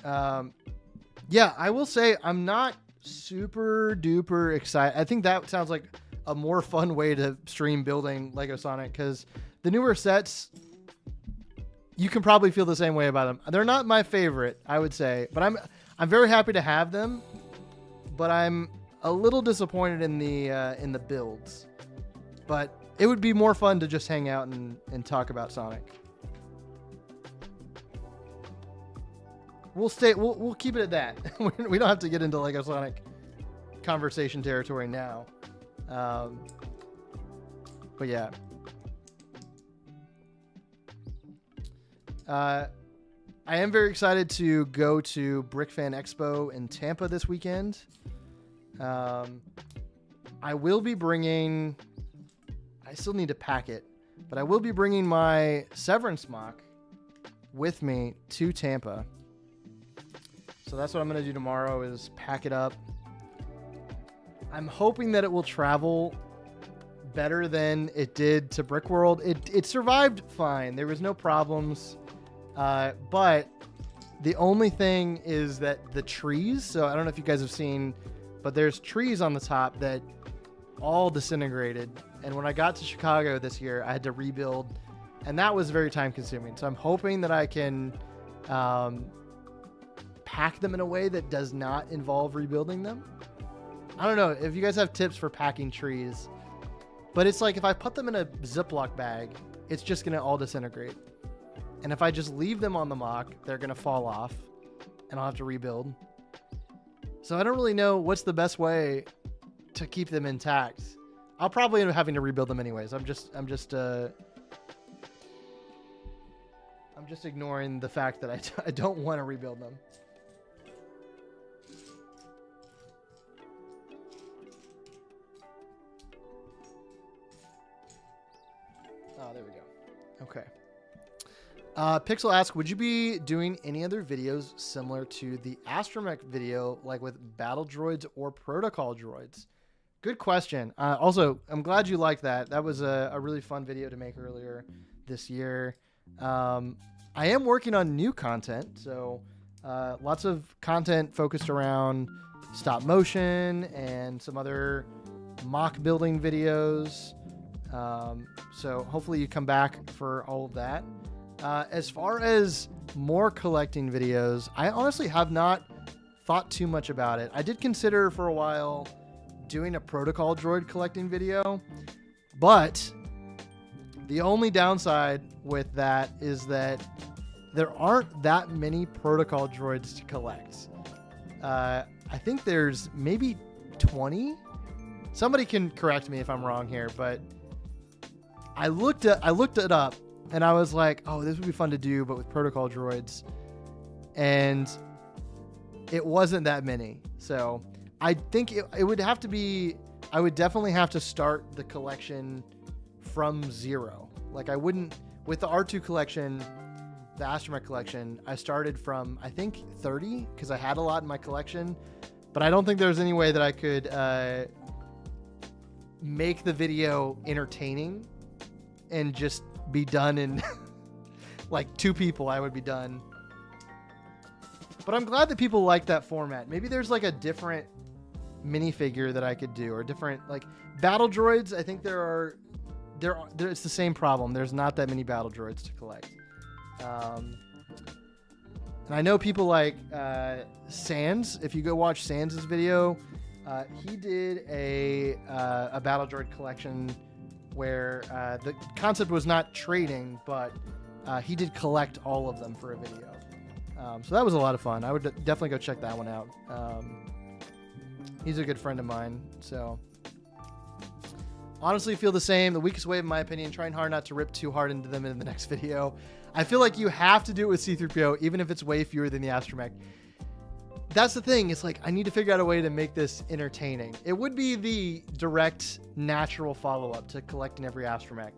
Yeah, I will say I'm not super duper excited. I think that sounds like a more fun way to stream building Lego Sonic, because the newer sets, you can probably feel the same way about them. They're not my favorite, I would say, but I'm very happy to have them. But I'm a little disappointed in the builds. But it would be more fun to just hang out and talk about Sonic. We'll keep it at that. We don't have to get into Lego Sonic conversation territory now. But yeah. I am very excited to go to BrickFan Expo in Tampa this weekend. I will be bringing, I still need to pack it, but I will be bringing my Severance mock with me to Tampa. So that's what I'm going to do tomorrow, is pack it up. I'm hoping that it will travel better than it did to Brickworld. It survived fine. There was no problems. But the only thing is that the trees, so I don't know if you guys have seen, but there's trees on the top that all disintegrated, And when I got to Chicago this year, I had to rebuild, and that was very time consuming. So I'm hoping that I can pack them in a way that does not involve rebuilding them. I don't know if you guys have tips for packing trees, but it's like if I put them in a Ziploc bag, it's just going to all disintegrate. And if I just leave them on the mock, they're going to fall off and I'll have to rebuild. So I don't really know what's the best way to keep them intact. I'll probably end up having to rebuild them anyways. I'm just ignoring the fact that I don't want to rebuild them. Oh, there we go. Okay. Pixel asks, would you be doing any other videos similar to the Astromech video, like with battle droids or protocol droids? Good question. Also, I'm glad you liked that. That was a really fun video to make earlier this year. I am working on new content, so lots of content focused around stop motion and some other mock building videos. So hopefully you come back for all of that. As far as more collecting videos, I honestly have not thought too much about it. I did consider for a while doing a protocol droid collecting video, but the only downside with that is that there aren't that many protocol droids to collect. I think there's maybe 20. Somebody can correct me if I'm wrong here, but I looked it up and I was like, oh, this would be fun to do, but with protocol droids. And it wasn't that many. So I think it would have to be, I would definitely have to start the collection from zero. Like I wouldn't, with the R2 collection, the Astromech collection, I started from, I think 30, because I had a lot in my collection, but I don't think there's any way that I could make the video entertaining and just be done in like 2 people. I would be done. But I'm glad that people like that format. Maybe there's like a different minifigure that I could do, or different like battle droids. I think there it's the same problem. There's not that many battle droids to collect. And I know people like Sans. If you go watch Sans' video, he did a battle droid collection where the concept was not trading, but he did collect all of them for a video. So that was a lot of fun. I would definitely go check that one out. He's a good friend of mine. So honestly, feel the same. The weakest way, in my opinion, trying hard not to rip too hard into them in the next video. I feel like you have to do it with C-3PO, even if it's way fewer than the Astromech. That's the thing. It's like, I need to figure out a way to make this entertaining. It would be the direct, natural follow-up to collecting every Astromech.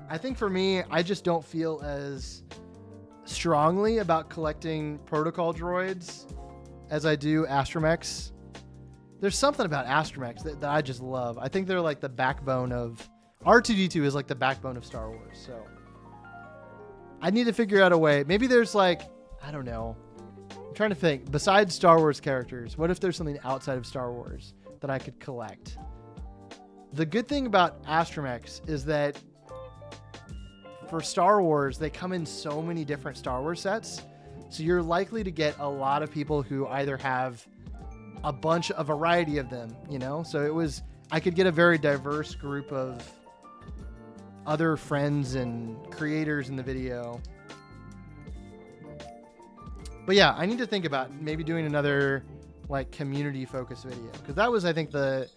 I think for me, I just don't feel as strongly about collecting protocol droids as I do Astromechs. There's something about Astromechs that I just love. I think they're like the backbone of... R2-D2 is like the backbone of Star Wars, so... I need to figure out a way. Maybe there's like, I don't know. I'm trying to think. Besides Star Wars characters, what if there's something outside of Star Wars that I could collect? The good thing about Astromechs is that for Star Wars, they come in so many different Star Wars sets. So you're likely to get a lot of people who either have a variety of them, you know? So I could get a very diverse group of other friends and creators in the video. But yeah, I need to think about maybe doing another like community focused video, because that was, I think, the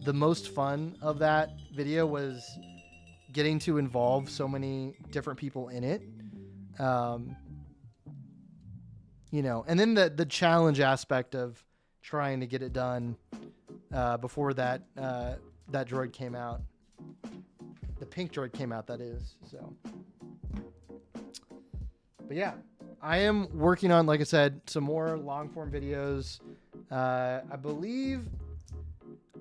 most fun of that video was getting to involve so many different people in it. You know, and then the challenge aspect of trying to get it done before that droid came out. The pink droid came out, that is. So, but yeah, I am working on, like I said, some more long form videos. I believe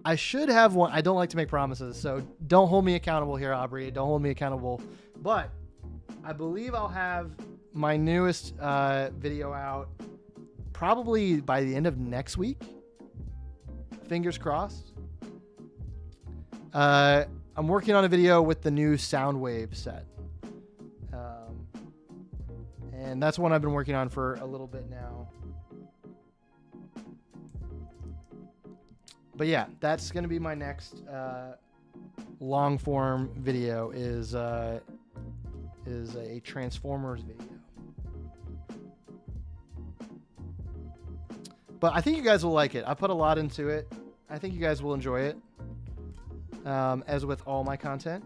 I should have one. I don't like to make promises, so don't hold me accountable here, Aubrey. Don't hold me accountable. But I believe I'll have my newest video out probably by the end of next week. Fingers crossed. I'm working on a video with the new Soundwave set. And that's one I've been working on for a little bit now. But yeah, that's going to be my next long form video is a Transformers video. But I think you guys will like it. I put a lot into it. I think you guys will enjoy it. As with all my content.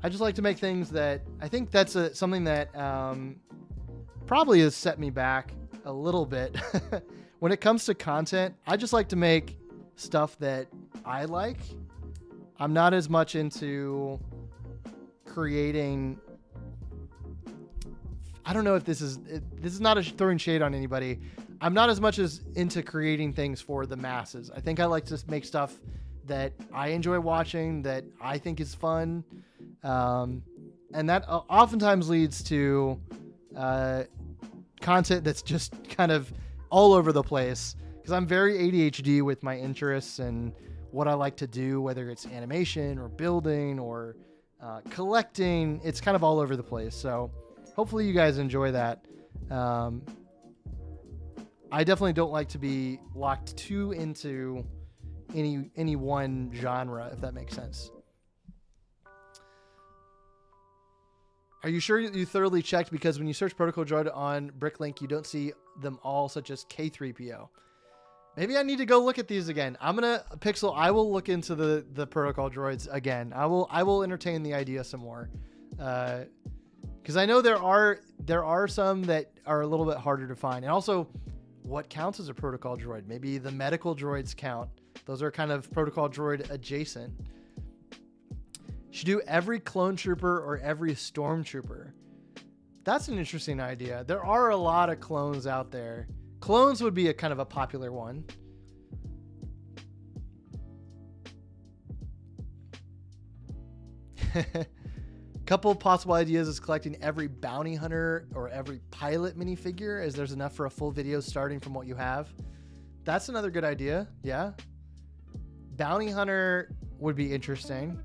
I just like to make things that I think that's something that probably has set me back a little bit. When it comes to content, I just like to make stuff that I like. I'm not as much into creating. I don't know if this is not throwing shade on anybody. I'm not as much as into creating things for the masses. I think I like to make stuff that I enjoy watching, that I think is fun. And that oftentimes leads to content that's just kind of all over the place, because I'm very ADHD with my interests and what I like to do, whether it's animation or building or collecting. It's kind of all over the place. So hopefully you guys enjoy that. I definitely don't like to be locked too into any one genre, if that makes sense. Are you sure you thoroughly checked? Because when you search Protocol Droid on Bricklink, you don't see them all, such as K3PO. Maybe I need to go look at these again. I will look into the Protocol Droids again. I will entertain the idea some more. Because I know there are some that are a little bit harder to find. And also, what counts as a Protocol Droid? Maybe the medical droids count. Those are kind of Protocol Droid adjacent. Should do every clone trooper or every stormtrooper. That's an interesting idea. There are a lot of clones out there. Clones would be a kind of a popular one. Couple possible ideas is collecting every bounty hunter or every pilot minifigure, as there's enough for a full video starting from what you have. That's another good idea. Yeah. Bounty hunter would be interesting.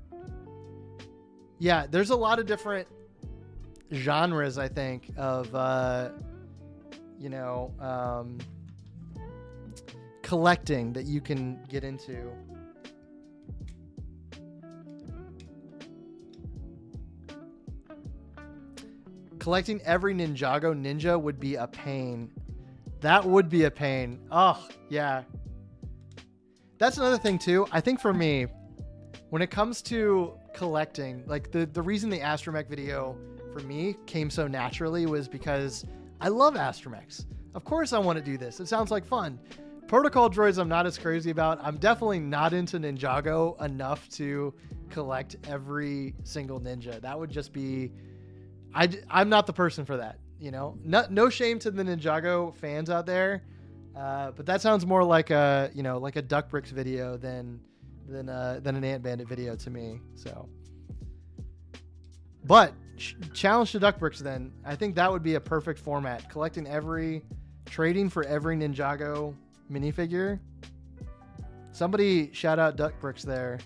Yeah, there's a lot of different genres, I think, of, collecting that you can get into. Collecting every Ninjago ninja would be a pain. That would be a pain. Oh, yeah. That's another thing, too. I think for me, when it comes to collecting, like the reason the Astromech video for me came so naturally was because I love Astromechs. Of course I want to do this. It sounds like fun. Protocol droids I'm not as crazy about. I'm definitely not into Ninjago enough to collect every single ninja. That would just be... I'm not the person for that, you know? No shame to the Ninjago fans out there, but that sounds more like a Duck Bricks video than an Ant Bandit video to me. So, but challenge to Duck Bricks then. I think that would be a perfect format. Trading for every Ninjago minifigure. Somebody shout out Duck Bricks there.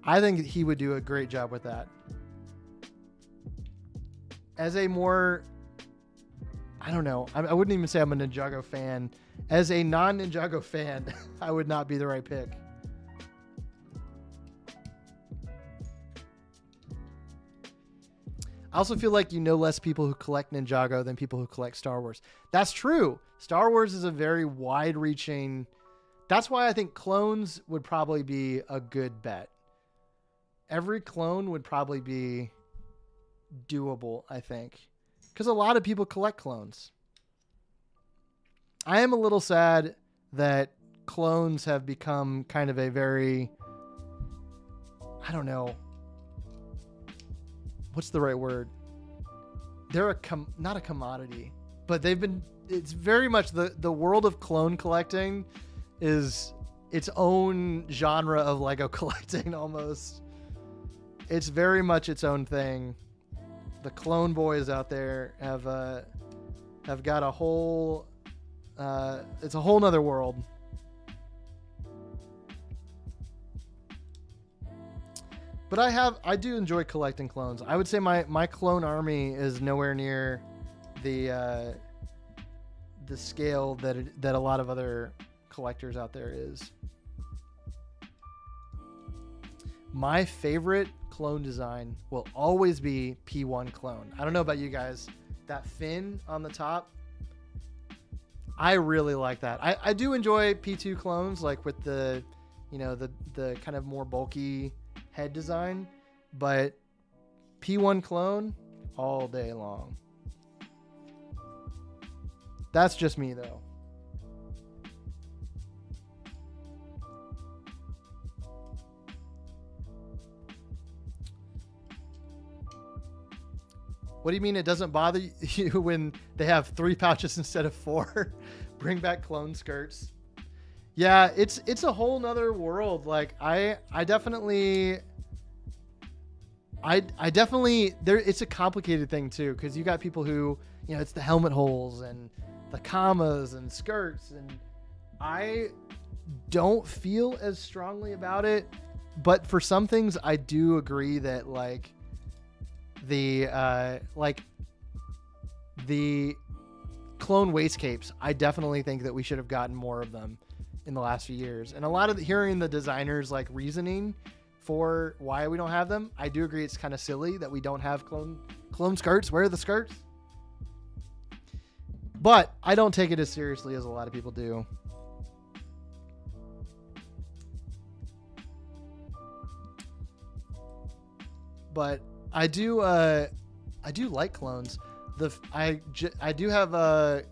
I think he would do a great job with that. As a more, I don't know, I wouldn't even say I'm a Ninjago fan. As a non-Ninjago fan, I would not be the right pick. I also feel like you know less people who collect Ninjago than people who collect Star Wars. That's true. Star Wars is a very wide-reaching... That's why I think clones would probably be a good bet. Every clone would probably be doable, I think. Because a lot of people collect clones. I am a little sad that clones have become kind of a very... I don't know. What's the right word? They're not a commodity, but they've been... It's very much the world of clone collecting is its own genre of Lego collecting almost. It's very much its own thing. The clone boys out there have got a whole... it's a whole nother world. But I do enjoy collecting clones. I would say my clone army is nowhere near the scale that a lot of other collectors out there is. My favorite clone design will always be P1 clone. I don't know about you guys. That fin on the top, I really like that. I do enjoy P2 clones, like with the, you know, the kind of more bulky head design, but P1 clone all day long. That's just me though. What do you mean it doesn't bother you when they have 3 pouches instead of 4? Bring back clone skirts. Yeah, it's a whole nother world. Like I definitely there, it's a complicated thing too, because you got people who, you know, it's the helmet holes and the commas and skirts, and I don't feel as strongly about it, but for some things I do agree that like the clone waist capes, I definitely think that we should have gotten more of them in the last few years. And a lot of hearing the designers like reasoning for why we don't have them, I do agree it's kind of silly that we don't have clone skirts. Where are the skirts? But I don't take it as seriously as a lot of people do. But I do like clones. I do have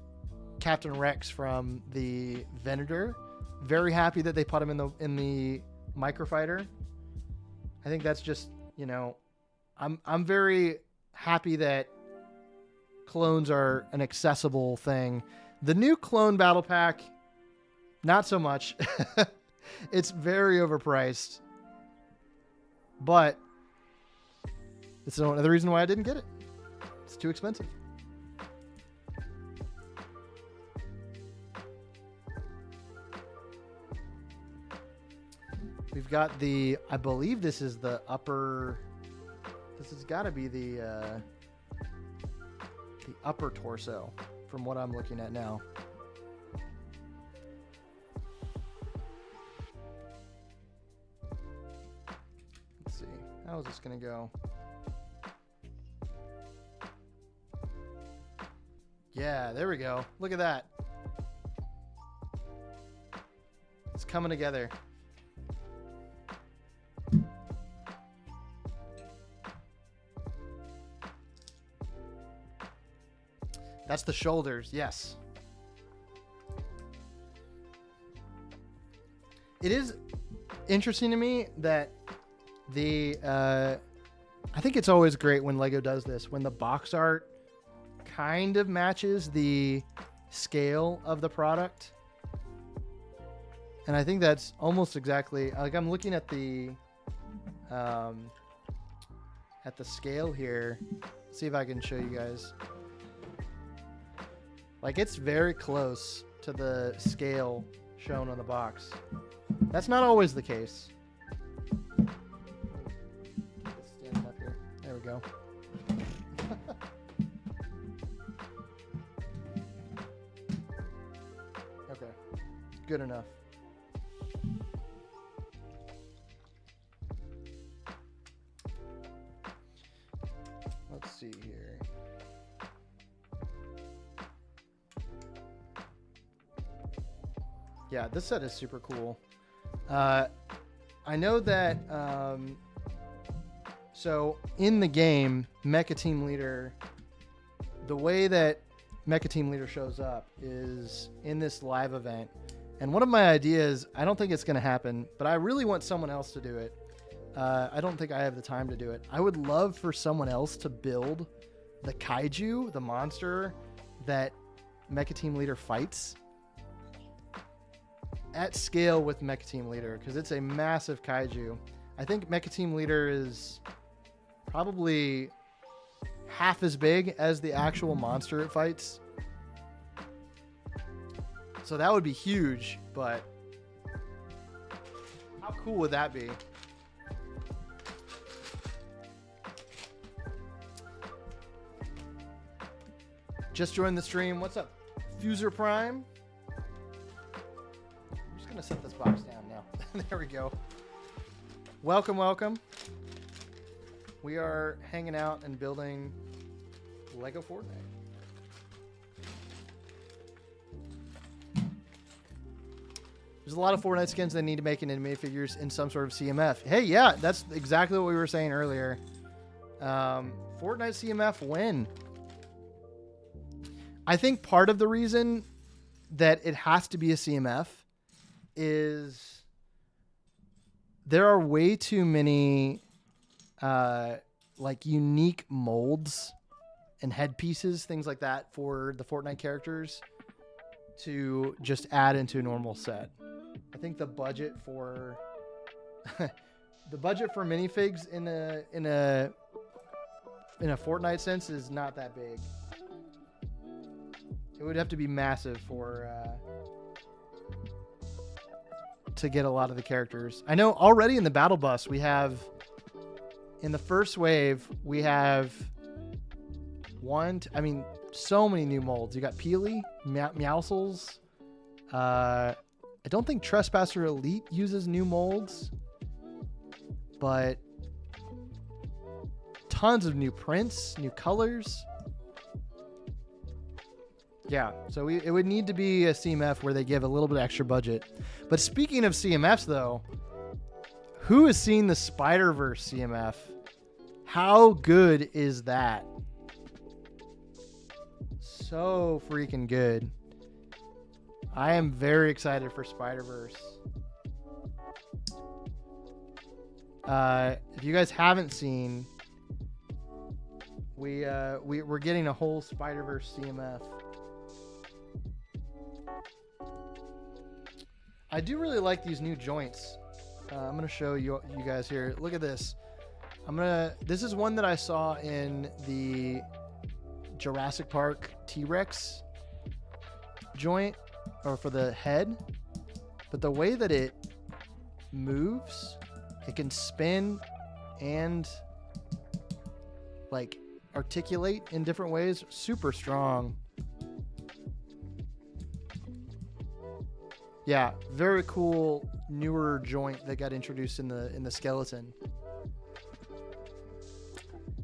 Captain Rex from the Venator. Very happy that they put him in the microfighter. I think that's just, you know, I'm very happy that clones are an accessible thing. The new clone battle pack, not so much. It's very overpriced. But it's another reason why I didn't get it. It's too expensive. We've got I believe this is the upper, this has got to be the upper torso from what I'm looking at now. Let's see, how is this going to go? Yeah, there we go. Look at that. It's coming together. That's the shoulders, yes. It is interesting to me that I think it's always great when LEGO does this, when the box art kind of matches the scale of the product. And I think that's almost exactly, like I'm looking at the scale here. Let's see if I can show you guys. Like it's very close to the scale shown on the box. That's not always the case. Stand up here. There we go. Okay, good enough. Let's see here. Yeah, this set is super cool. I know that, so in the game, Mecha Team Leader, the way that Mecha Team Leader shows up is in this live event. And one of my ideas, I don't think it's going to happen, but I really want someone else to do it. I don't think I have the time to do it. I would love for someone else to build the kaiju, the monster that Mecha Team Leader fights, at scale with Mecha Team Leader, because it's a massive kaiju. I think Mecha Team Leader is probably half as big as the actual monster it fights. So that would be huge, but how cool would that be? just joined the stream. What's up, Fuser Prime? I'm just gonna set this box down now. There we go. Welcome, welcome. We are hanging out and building Lego Fortnite. There's a lot of Fortnite skins that need to make into minifigures in some sort of CMF. Hey, yeah, that's exactly what we were saying earlier. Fortnite CMF win. I think part of the reason that it has to be a CMF is there are way too many like unique molds and headpieces, things like that for the Fortnite characters to just add into a normal set. I think the budget for the budget for minifigs in a Fortnite sense is not that big. It would have to be massive for to get a lot of the characters. I know already in the battle bus we have, in the first wave we have so many new molds. You got Peely, Meowscles. I don't think Trespasser Elite uses new molds, but tons of new prints, new colors. Yeah, so it would need to be a CMF where they give a little bit extra budget. But speaking of CMFs, though, who has seen the Spider-Verse CMF? How good is that? So freaking good. I am very excited for Spider-Verse. If you guys haven't seen, we're getting a whole Spider-Verse CMF. I do really like these new joints. I'm gonna show you guys here. Look at this. This is one that I saw in the Jurassic Park T-Rex joint, or for the head, but the way that it moves, it can spin and like articulate in different ways. Super strong. Yeah, very cool newer joint that got introduced in the skeleton.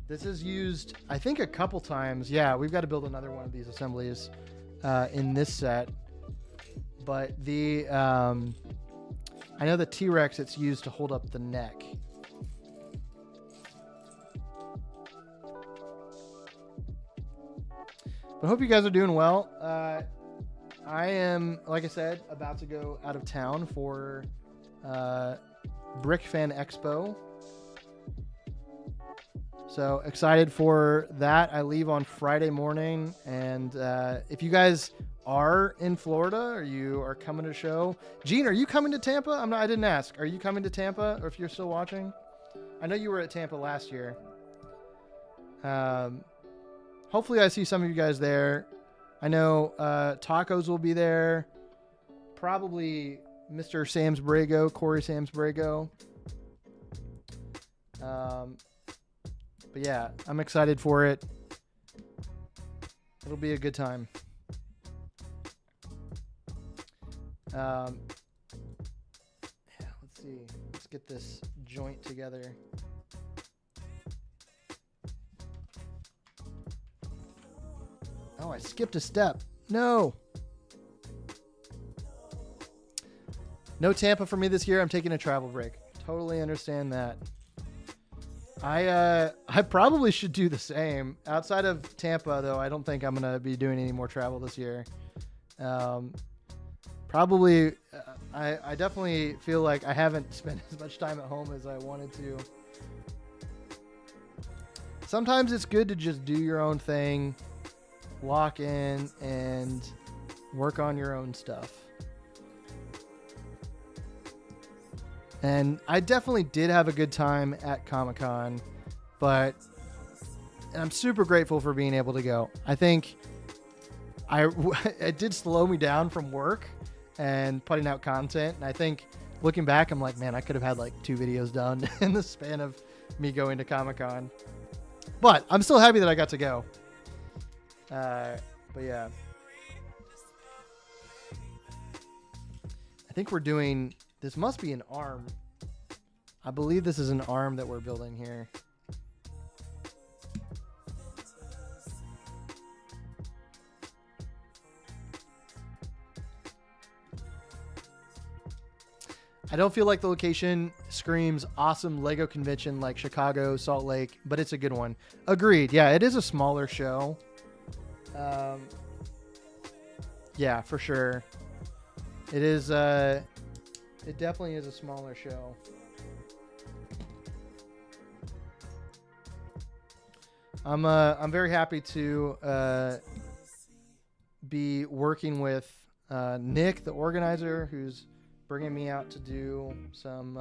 This is used, I think, a couple times. Yeah, we've got to build another one of these assemblies in this set. But I know the T-Rex, it's used to hold up the neck. But I hope you guys are doing well. I am, like I said, about to go out of town for Brick Fan Expo. So excited for that. I leave on Friday morning, and if you guys are in Florida or you are coming to show, Gene, are you coming to Tampa? I didn't ask. Are you coming to Tampa, or if you're still watching? I know you were at Tampa last year. Hopefully I see some of you guys there. I know Tacos will be there. Probably Mr. Sam's Brago, Corey Sam's Brago. But yeah, I'm excited for it. It'll be a good time. Yeah, let's see. Let's get this joint together. Oh, I skipped a step. No. No Tampa for me this year. I'm taking a travel break. Totally understand that. I probably should do the same. Outside of Tampa, though, I don't think I'm going to be doing any more travel this year. Probably, I definitely feel like I haven't spent as much time at home as I wanted to. Sometimes it's good to just do your own thing, lock in, and work on your own stuff. And I definitely did have a good time at Comic-Con, but I'm super grateful for being able to go. I think it did slow me down from work and putting out content. And I think looking back, I'm like, man, I could have had like 2 videos done in the span of me going to Comic-Con. But I'm still happy that I got to go. But yeah. I think we're doing, this must be an arm. I believe this is an arm that we're building here. I don't feel like the location screams awesome Lego convention like Chicago, Salt Lake, but it's a good one. Agreed. Yeah, it is a smaller show. Yeah, for sure. It is. It definitely is a smaller show. I'm very happy to be working with Nick, the organizer, who's bringing me out to do some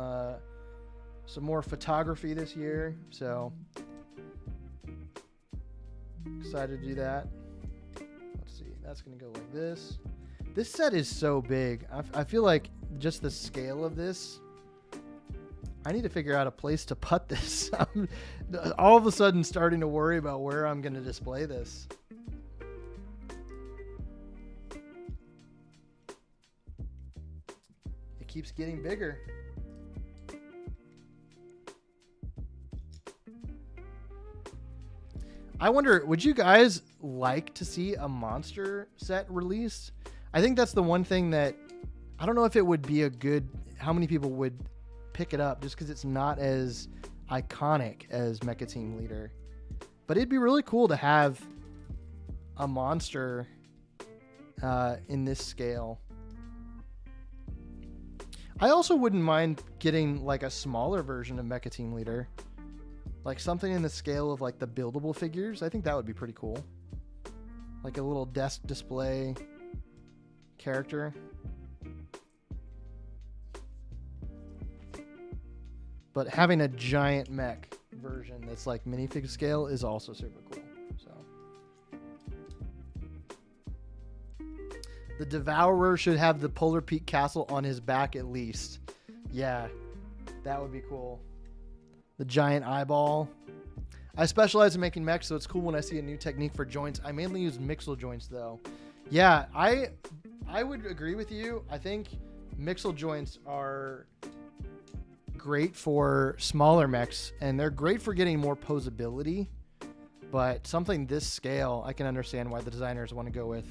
more photography this year. So excited to do that. Let's see. That's gonna go like this. This set is so big. I feel like just the scale of this, I need to figure out a place to put this. I'm all of a sudden starting to worry about where I'm going to display this. It keeps getting bigger. I wonder, would you guys like to see a monster set released? I think that's the one thing that I don't know if it would be a good, how many people would pick it up just because it's not as iconic as Mecha Team Leader. But it'd be really cool to have a monster in this scale. I also wouldn't mind getting like a smaller version of Mecha Team Leader. Like something in the scale of like the buildable figures. I think that would be pretty cool. Like a little desk display character. But having a giant mech version that's like minifig scale is also super cool. So the Devourer should have the Polar Peak Castle on his back at least. Yeah, that would be cool. The giant eyeball. I specialize in making mechs, so it's cool when I see a new technique for joints. I mainly use mixel joints though. Yeah, I would agree with you. I think mixel joints are great for smaller mechs, and they're great for getting more posability. But something this scale, I can understand why the designers want to go with,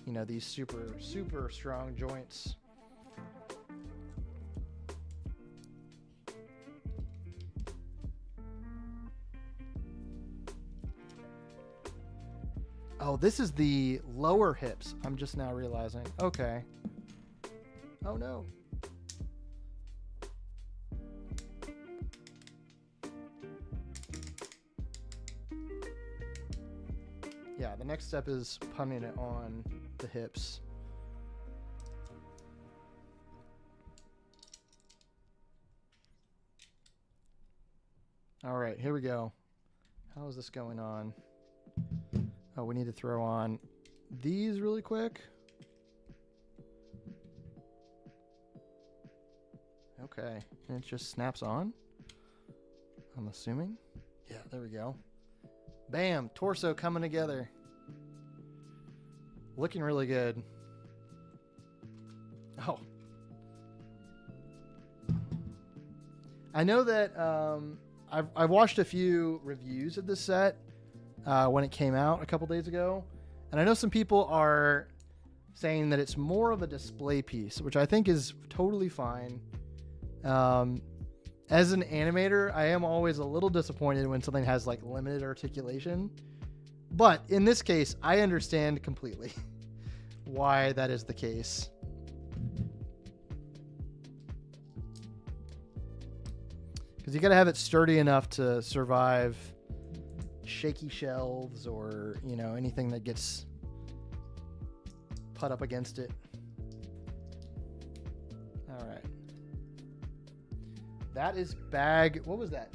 you know, these super, super strong joints. Oh, this is the lower hips. I'm just now realizing. Okay. Oh, no. Yeah, the next step is punning it on the hips. All right, here we go. How is this going on? Oh, we need to throw on these really quick. Okay, and it just snaps on, I'm assuming. Yeah, there we go. Bam, torso coming together. Looking really good. Oh. I know that I've watched a few reviews of this set when it came out a couple days ago. And I know some people are saying that it's more of a display piece, which I think is totally fine. As an animator, I am always a little disappointed when something has like limited articulation. But in this case, I understand completely why that is the case. Because you got to have it sturdy enough to survive shaky shelves or, you know, anything that gets put up against it. All right. That is bag, what was that?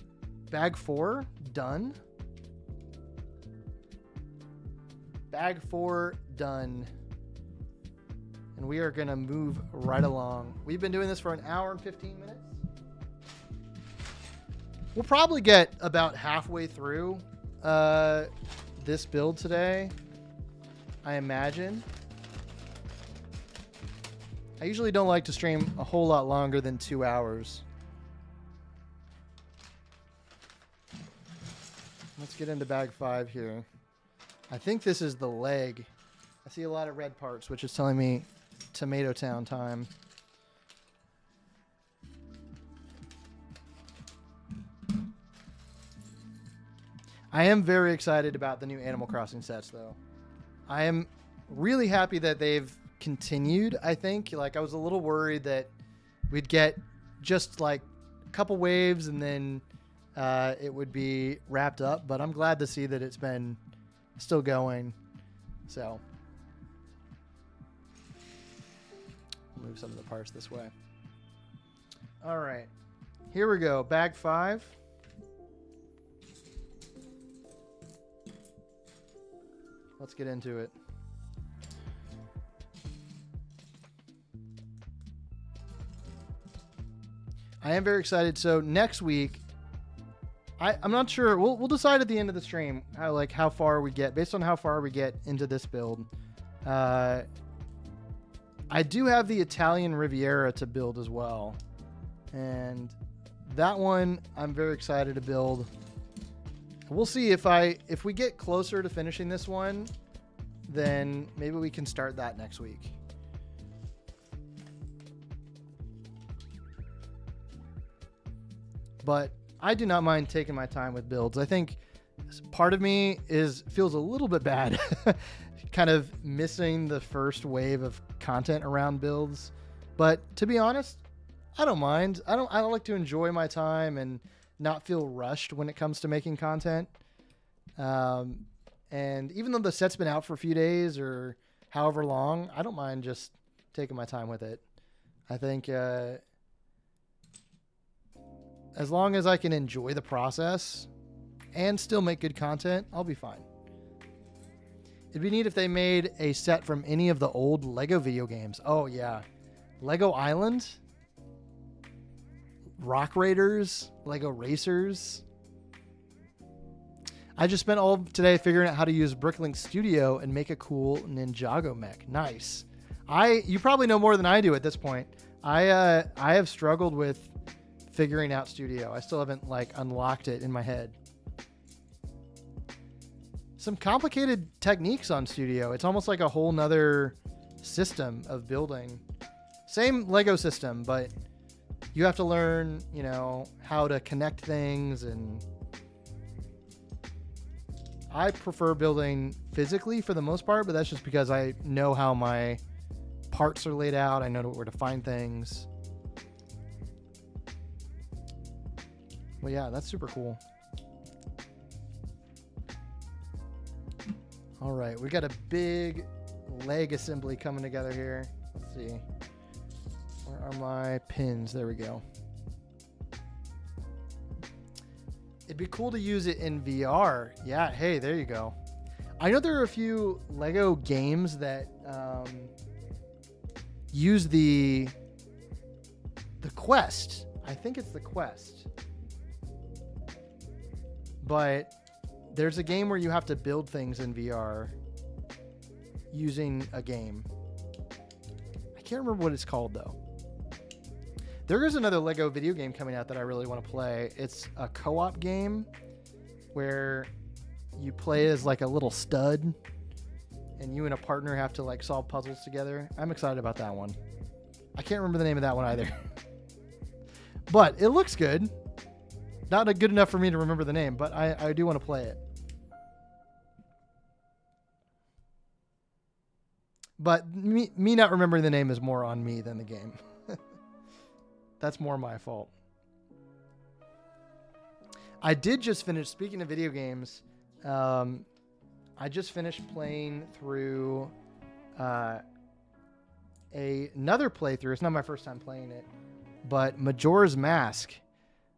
Bag 4 done. Bag 4 done. And we are going to move right along. We've been doing this for an hour and 15 minutes. We'll probably get about halfway through this build today. I imagine. I usually don't like to stream a whole lot longer than 2 hours. Let's get into bag 5 here. I think this is the leg. I see a lot of red parts, which is telling me Tomato Town time. I am very excited about the new Animal Crossing sets, though. I am really happy that they've continued, I think. Like, I was a little worried that we'd get just like a couple waves and then it would be wrapped up, but I'm glad to see that it's been still going. So move some of the parts this way. All right, here we go. Bag 5. Let's get into it. I am very excited. So next week, I'm not sure. We'll decide at the end of the stream how far we get based on how far we get into this build. I do have the Italian Riviera to build as well, and that one I'm very excited to build. We'll see if we get closer to finishing this one, then maybe we can start that next week. But I do not mind taking my time with builds. I think part of me feels a little bit bad kind of missing the first wave of content around builds. But to be honest, I don't mind. I like to enjoy my time and not feel rushed when it comes to making content. And even though the set's been out for a few days or however long, I don't mind just taking my time with it. I think as long as I can enjoy the process and still make good content, I'll be fine. It'd be neat if they made a set from any of the old Lego video games. Oh, yeah. Lego Island, Rock Raiders, Lego Racers. I just spent all today figuring out how to use Bricklink Studio and make a cool Ninjago mech. Nice. You probably know more than I do at this point. I have struggled with figuring out Studio. I still haven't unlocked it in my head. Some complicated techniques on Studio. It's almost like a whole nother system of building. Same Lego system, but you have to learn, how to connect things, and I prefer building physically for the most part, but that's just because I know how my parts are laid out. I know where to find things. Well, yeah, that's super cool. All right, we got a big leg assembly coming together here. Let's see. Where are my pins? There we go. It'd be cool to use it in VR. Yeah, hey, there you go. I know there are a few Lego games that use the Quest. I think it's the Quest. But there's a game where you have to build things in VR using a game. I can't remember what it's called, though. There is another Lego video game coming out that I really want to play. It's a co-op game where you play as a little stud and you and a partner have to solve puzzles together. I'm excited about that one. I can't remember the name of that one either. But it looks good. Not good enough for me to remember the name, but I do want to play it. But me not remembering the name is more on me than the game. That's more my fault. I did just finish, speaking of video games, I just finished playing through another playthrough. It's not my first time playing it, but Majora's Mask.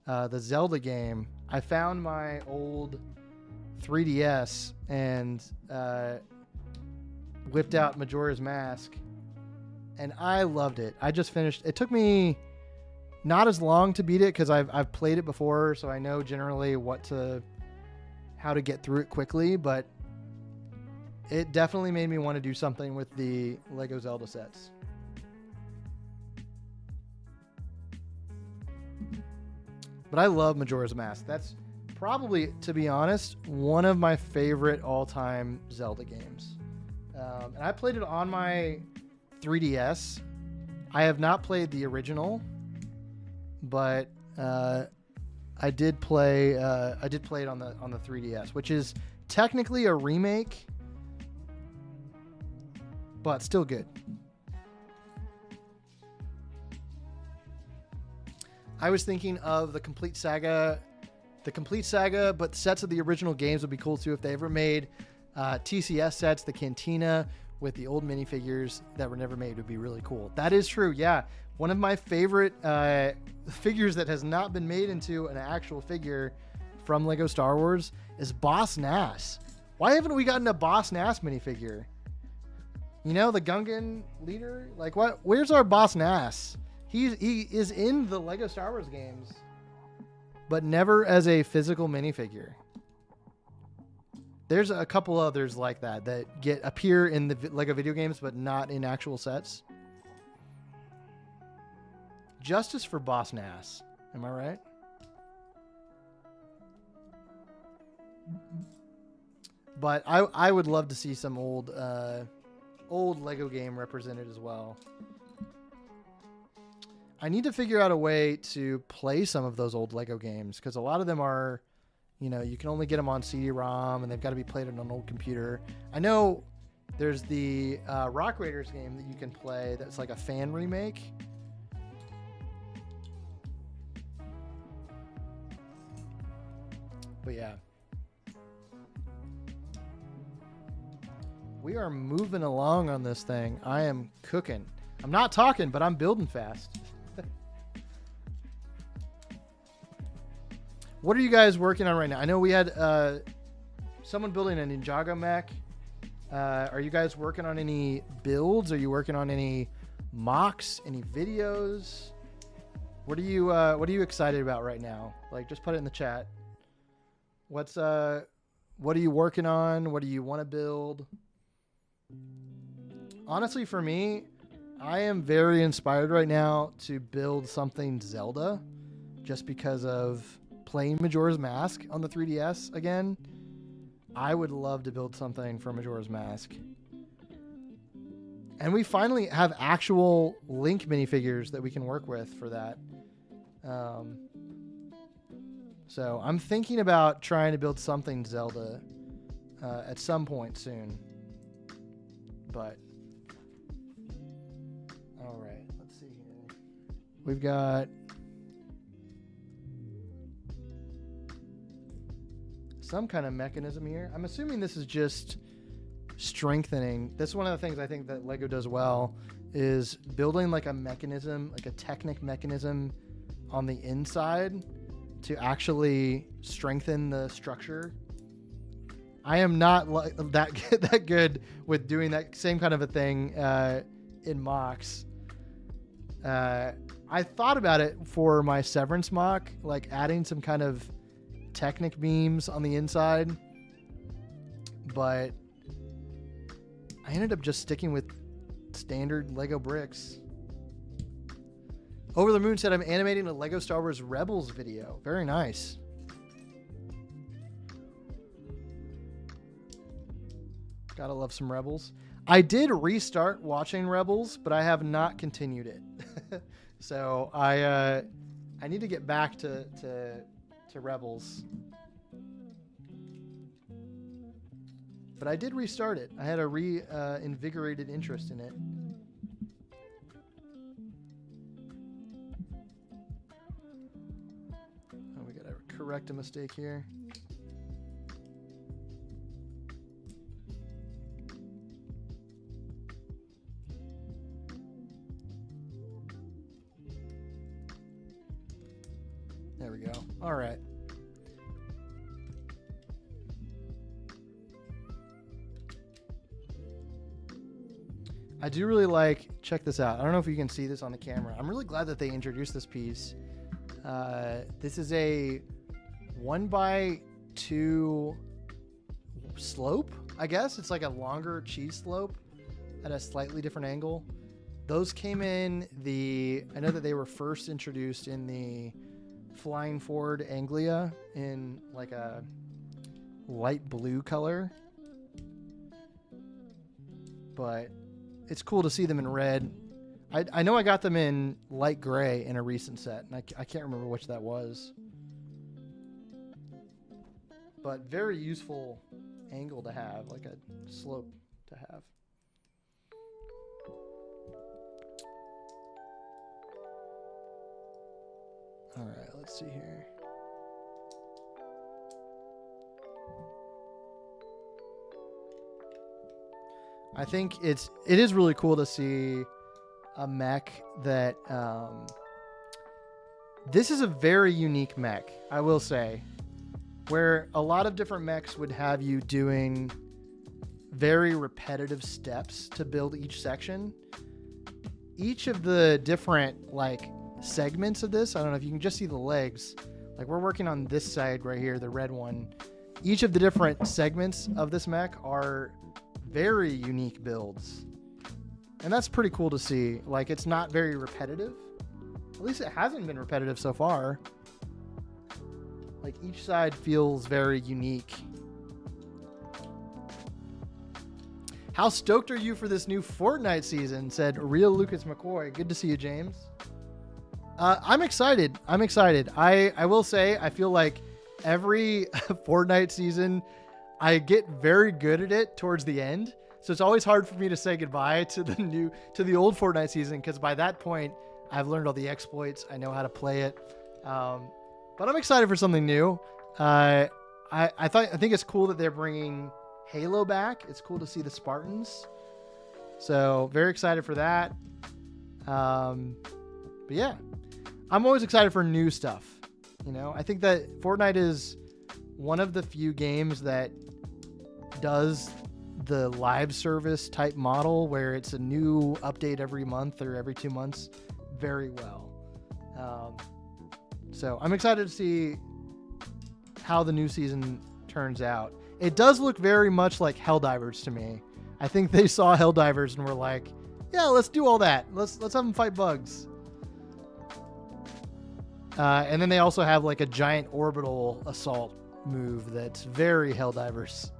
The Zelda game. I found my old 3DS and whipped out Majora's Mask, and I loved it. I just finished. It took me not as long to beat it because I've played it before, so I know generally how to get through it quickly. But it definitely made me want to do something with the Lego Zelda sets. But I love Majora's Mask. That's probably, to be honest, one of my favorite all-time Zelda games. And I played it on my 3DS. I have not played the original, but I did play it on the 3DS, which is technically a remake, but still good. I was thinking of the complete saga, but sets of the original games would be cool too if they ever made TCS sets, the Cantina with the old minifigures that were never made would be really cool. That is true. Yeah. One of my favorite figures that has not been made into an actual figure from Lego Star Wars is Boss Nass. Why haven't we gotten a Boss Nass minifigure? You know, the Gungan leader? Like, what? Where's our Boss Nass? He is in the Lego Star Wars games, but never as a physical minifigure. There's a couple others like that appear in the Lego video games, but not in actual sets. Justice for Boss Nass. Am I right? But I would love to see some old Lego game represented as well. I need to figure out a way to play some of those old Lego games because a lot of them are, you know, you can only get them on CD-ROM and they've got to be played on an old computer. I know there's the Rock Raiders game that you can play that's like a fan remake. But yeah. We are moving along on this thing. I am cooking. I'm not talking, but I'm building fast. What are you guys working on right now? I know we had someone building a Ninjago mech. Are you guys working on any builds? Are you working on any mocks? Any videos? What are you excited about right now? Like, just put it in the chat. What are you working on? What do you want to build? Honestly, for me, I am very inspired right now to build something Zelda, just because of playing Majora's Mask on the 3DS again. I would love to build something for Majora's Mask. And we finally have actual Link minifigures that we can work with for that. So I'm thinking about trying to build something Zelda at some point soon. But all right, let's see here. We've got some kind of mechanism here. I'm assuming this is just strengthening. That's one of the things I think that Lego does well, is building like a mechanism, like a Technic mechanism on the inside to actually strengthen the structure. I am not that good with doing that same kind of a thing in mocks. I thought about it for my Severance mock, like adding some kind of Technic beams on the inside, but I ended up just sticking with standard Lego bricks. Over the Moon said, I'm animating a Lego Star Wars Rebels video. Very nice. Gotta love some Rebels. I did restart watching Rebels, but I have not continued it. So I need to get back to Rebels. But I did restart it. I had a invigorated interest in it. Oh, we gotta correct a mistake here. There we go. All right. I do really like, check this out. I don't know if you can see this on the camera. I'm really glad that they introduced this piece. This is a 1x2 slope. I guess it's like a longer cheese slope at a slightly different angle. Those came in I know that they were first introduced in the Flying Ford Anglia in like a light blue color. But it's cool to see them in red. I know I got them in light gray in a recent set, and I can't remember which that was. But very useful angle to have, like a slope to have. All right, let's see here. I think it is really cool to see a mech that this is a very unique mech, I will say, where a lot of different mechs would have you doing very repetitive steps to build each section. Each of the different like segments of this, I don't know if you can just see the legs, like we're working on this side right here, the red one. Each of the different segments of this mech are very unique builds, and that's pretty cool to see. Like, it's not very repetitive, at least it hasn't been repetitive so far. Like, each side feels very unique. How stoked are you for this new Fortnite season, said Real Lucas McCoy. Good to see you, James. I'm excited. I will say, I feel like every Fortnite season I get very good at it towards the end. So it's always hard for me to say goodbye to the old Fortnite season, because by that point I've learned all the exploits. I know how to play it. But I'm excited for something new. I think it's cool that they're bringing Halo back. It's cool to see the Spartans. So very excited for that. But yeah, I'm always excited for new stuff. You know, I think that Fortnite is one of the few games that does the live service type model where it's a new update every month or every 2 months very well. So I'm excited to see how the new season turns out. It does look very much like Helldivers to me. I think they saw Helldivers and were like, yeah, let's do all that. Let's have them fight bugs. And then they also have like a giant orbital assault move that's very Helldivers.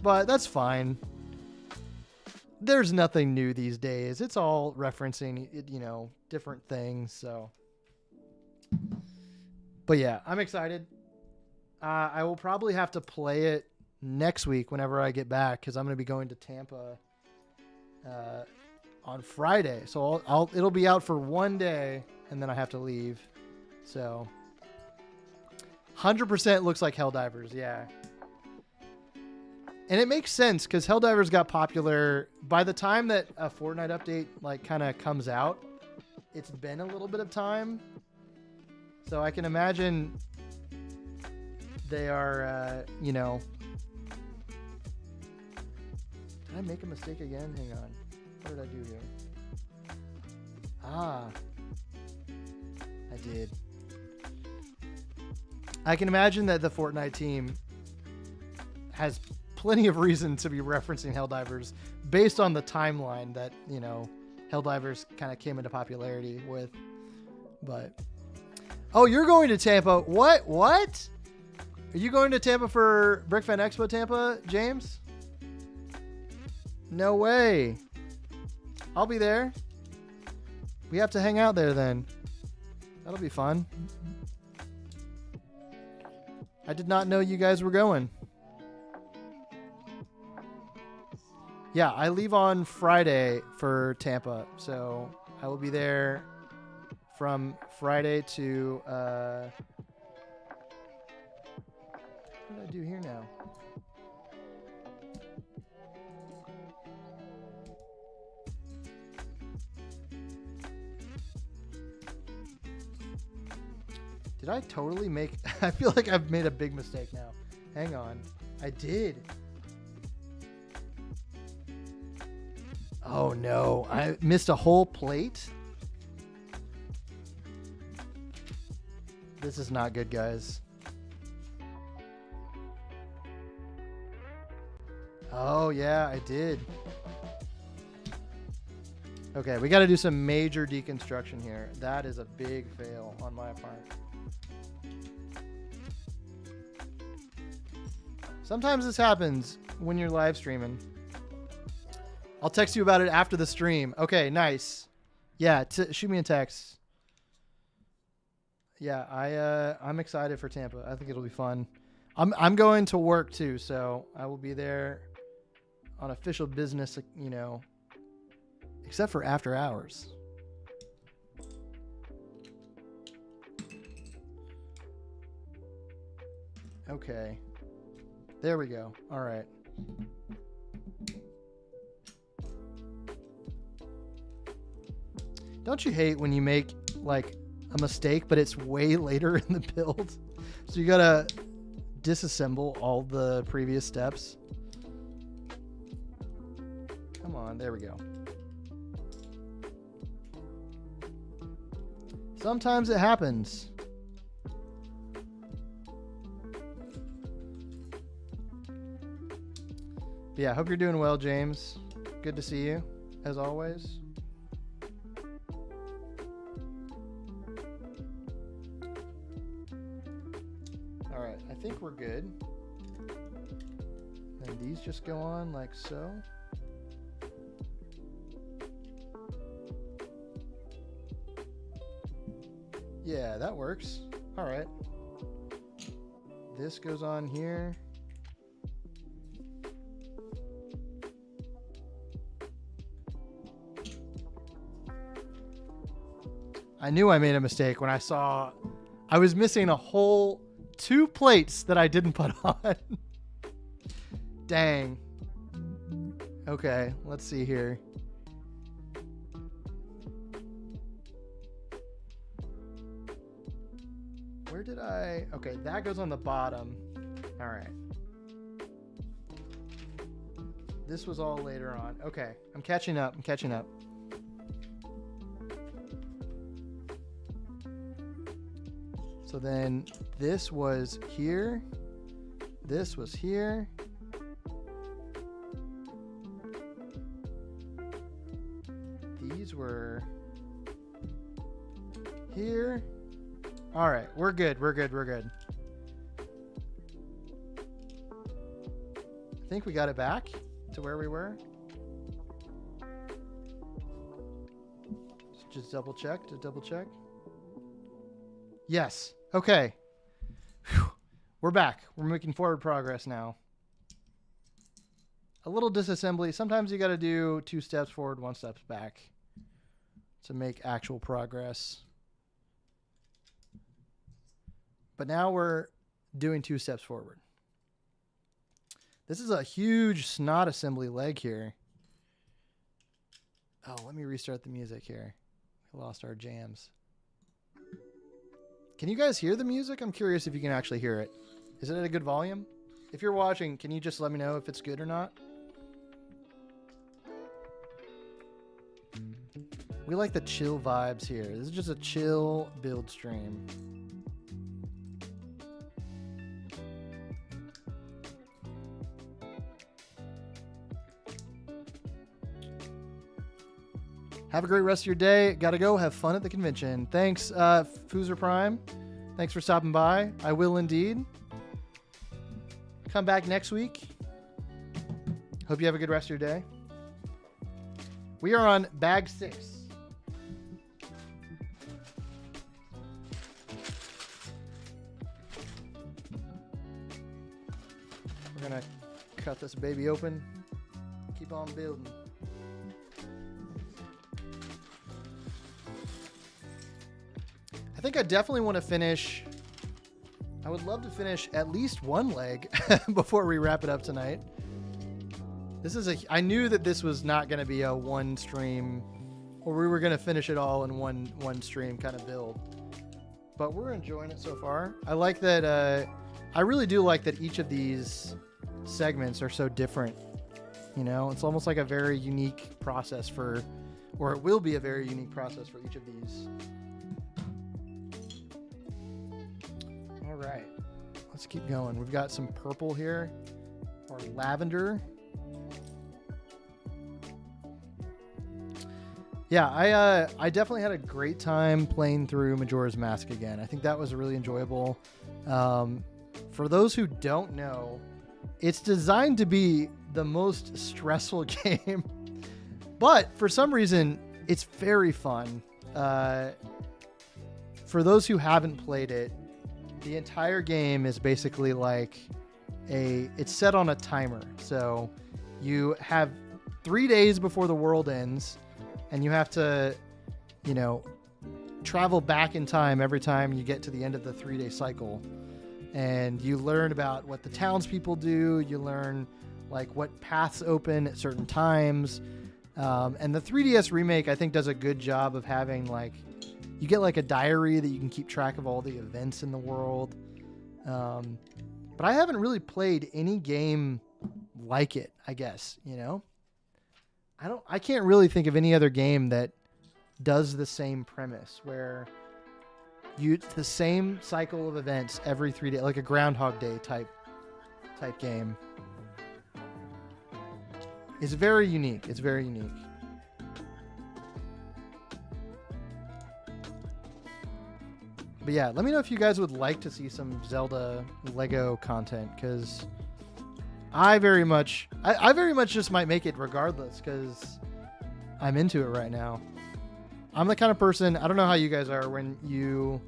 But that's fine. There's nothing new these days. It's all referencing, you know, different things. So, but yeah, I'm excited. I will probably have to play it next week whenever I get back, because I'm going to be going to Tampa on Friday. So it'll be out for 1 day and then I have to leave. So 100% looks like Helldivers. Yeah. And it makes sense because Helldivers got popular by the time that a Fortnite update like kind of comes out. It's been a little bit of time. So I can imagine they are, you know. Did I make a mistake again? Hang on. What did I do here? Ah, I did. I can imagine that the Fortnite team has plenty of reason to be referencing Helldivers based on the timeline that, you know, Helldivers kind of came into popularity with. But, oh, you're going to Tampa. What? Are you going to Tampa for BrickFan Expo Tampa, James? No way. I'll be there. We have to hang out there then. That'll be fun. I did not know you guys were going. Yeah, I leave on Friday for Tampa, so I will be there from Friday to, what do I do here now? Did I totally make, I feel like I've made a big mistake now. Hang on. I did. Oh no, I missed a whole plate. This is not good, guys. Oh, yeah, I did. Okay, we got to do some major deconstruction here. That is a big fail on my part. Sometimes this happens when you're live streaming. I'll text you about it after the stream. Okay, nice. Yeah, shoot me a text. Yeah, I'm excited for Tampa. I think it'll be fun. I'm going to work too, so I will be there on official business, you know, except for after hours. Okay. There we go. All right. Don't you hate when you make like a mistake, but it's way later in the build? So you gotta disassemble all the previous steps. Come on, there we go. Sometimes it happens. Yeah, hope you're doing well, James. Good to see you, as always. All right, I think we're good. And these just go on like so. Yeah, that works. All right. This goes on here. I knew I made a mistake when I saw I was missing a whole 2 plates that I didn't put on. Dang. Okay, let's see here. Where did I? Okay, that goes on the bottom. All right. This was all later on. Okay, I'm catching up. I'm catching up. So then this was here. This was here. These were here. All right, we're good. We're good. We're good. I think we got it back to where we were. Just double check to double check. Yes. Okay. Whew. We're back. We're making forward progress now. A little disassembly. Sometimes you got to do 2 steps forward, 1 step back to make actual progress. But now we're doing 2 steps forward. This is a huge snot assembly leg here. Oh, let me restart the music here. We lost our jams. Can you guys hear the music? I'm curious if you can actually hear it. Is it at a good volume? If you're watching, can you just let me know if it's good or not? We like the chill vibes here. This is just a chill build stream. Have a great rest of your day. Gotta go. Have fun at the convention. Thanks, Foozer Prime. Thanks for stopping by. I will indeed. Come back next week. Hope you have a good rest of your day. We are on bag 6. We're gonna cut this baby open. Keep on building. I think I definitely want to finish. I would love to finish at least 1 leg before we wrap it up tonight. I knew that this was not going to be a 1 stream, or we were going to finish it all in one stream kind of build. But we're enjoying it so far. I like that. I really do like that each of these segments are so different. You know, it's almost like a very unique process or it will be a very unique process for each of these. All right, let's keep going. We've got some purple here, or lavender. Yeah, I definitely had a great time playing through Majora's Mask again. I think that was really enjoyable. For those who don't know, it's designed to be the most stressful game, but for some reason, it's very fun. For those who haven't played it, the entire game is basically like it's set on a timer. So you have 3 days before the world ends, and you have to, travel back in time every time you get to the end of the 3-day cycle. And you learn about what the townspeople do. You learn like what paths open at certain times. And the 3DS remake, I think, does a good job of having you get like a diary that you can keep track of all the events in the world. But I haven't really played any game like it, I guess, I can't really think of any other game that does the same premise where the same cycle of events every 3 days, like a Groundhog Day type game. It's very unique. It's very unique. But yeah, let me know if you guys would like to see some Zelda Lego content, because I very much just might make it regardless, because I'm into it right now. I'm the kind of person, I don't know how you guys are when you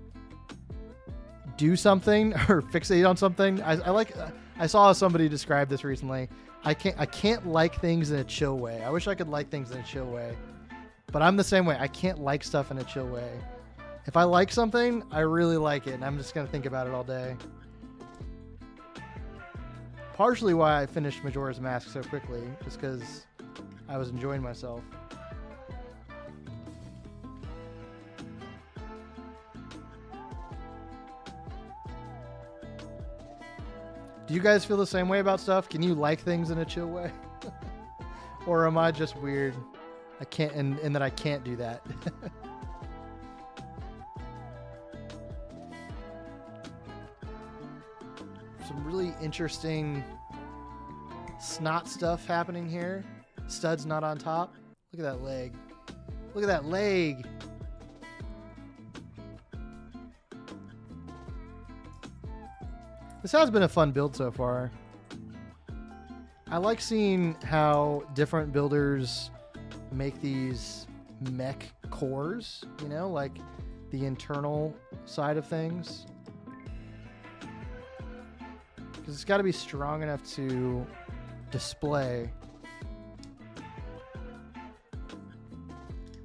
do something or fixate on something. I saw somebody describe this recently. I can't like things in a chill way. I wish I could like things in a chill way, but I'm the same way. I can't like stuff in a chill way. If I like something, I really like it, and I'm just going to think about it all day. Partially why I finished Majora's Mask so quickly, just because I was enjoying myself. Do you guys feel the same way about stuff? Can you like things in a chill way? Or am I just weird? I can't, and that I can't do that. Some really interesting snot stuff happening here. Stud's not on top. Look at that leg. Look at that leg. This has been a fun build so far. I like seeing how different builders make these mech cores, like the internal side of things. Because it's got to be strong enough to display,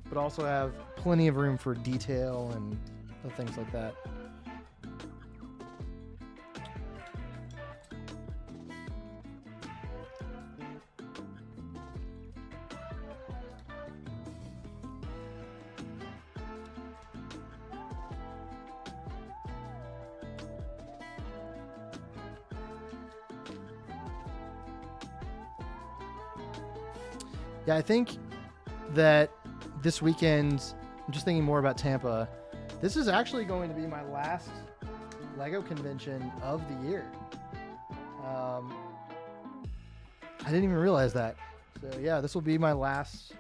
but also have plenty of room for detail and things like that. Yeah, I think that this weekend, I'm just thinking more about Tampa. This is actually going to be my last Lego convention of the year. I didn't even realize that. So yeah, this will be my last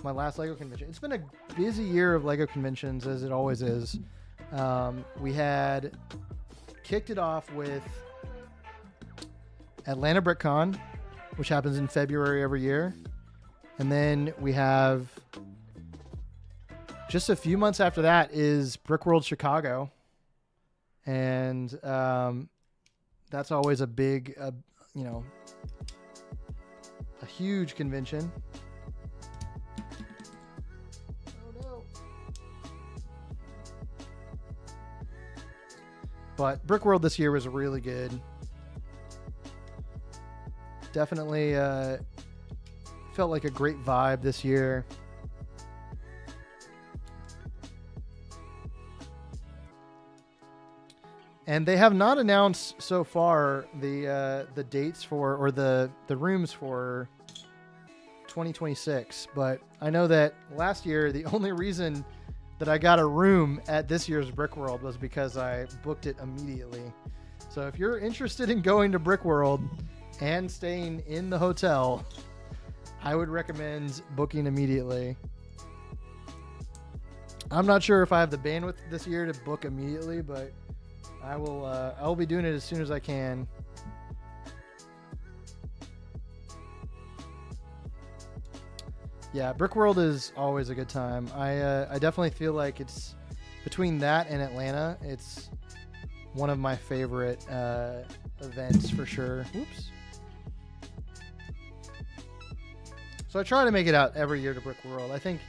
Lego convention. It's been a busy year of Lego conventions, as it always is. We had kicked it off with Atlanta BrickCon, which happens in February every year. And then we have, just a few months after that, is Brickworld Chicago. And that's always a big, a huge convention. Oh no. But Brickworld this year was really good. Definitely felt like a great vibe this year. And they have not announced so far the dates for, or the rooms for 2026. But I know that last year, the only reason that I got a room at this year's Brickworld was because I booked it immediately. So if you're interested in going to Brickworld and staying in the hotel, I would recommend booking immediately. I'm not sure if I have the bandwidth this year to book immediately, but I will be doing it as soon as I can. Yeah, Brickworld is always a good time. I definitely feel like it's between that and Atlanta, it's one of my favorite events for sure. Whoops. So I try to make it out every year to Brickworld. I think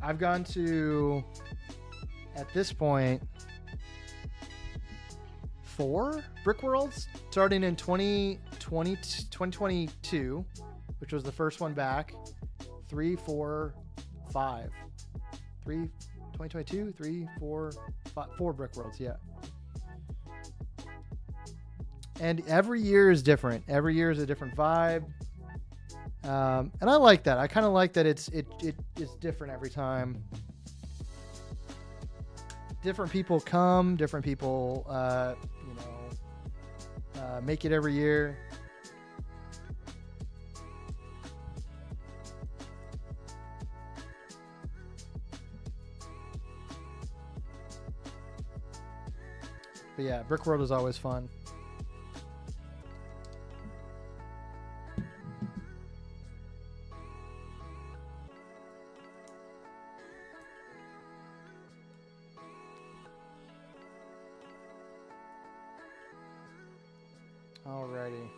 I've gone to, at this point, 4 Brickworlds, starting in 2022, which was the first one back. 3, 4, 5. 2022, 3, 4, 5, 4 Brickworlds, yeah. And every year is different. Every year is a different vibe. And I like that. I kind of like that it's different every time. Different people come, different people, make it every year. But yeah, Brickworld is always fun. Alrighty.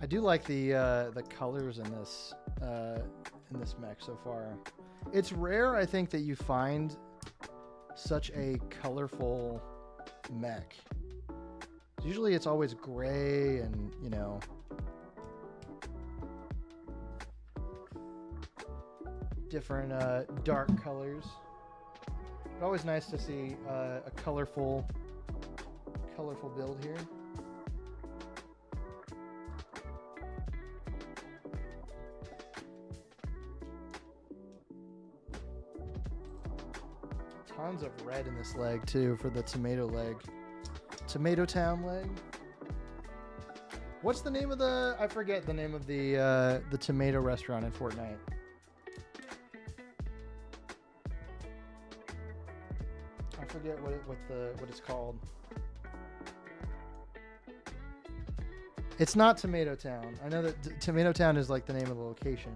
I do like the colors in this mech so far. It's rare, I think, that you find such a colorful mech. Usually it's always gray and, different dark colors. It's always nice to see a colorful build here. Tons of red in this leg too for the tomato leg. Tomato Town leg. What's the name of the? I forget the name of the tomato restaurant in Fortnite. I forget what it's called. It's not Tomato Town. I know that Tomato Town is like the name of the location.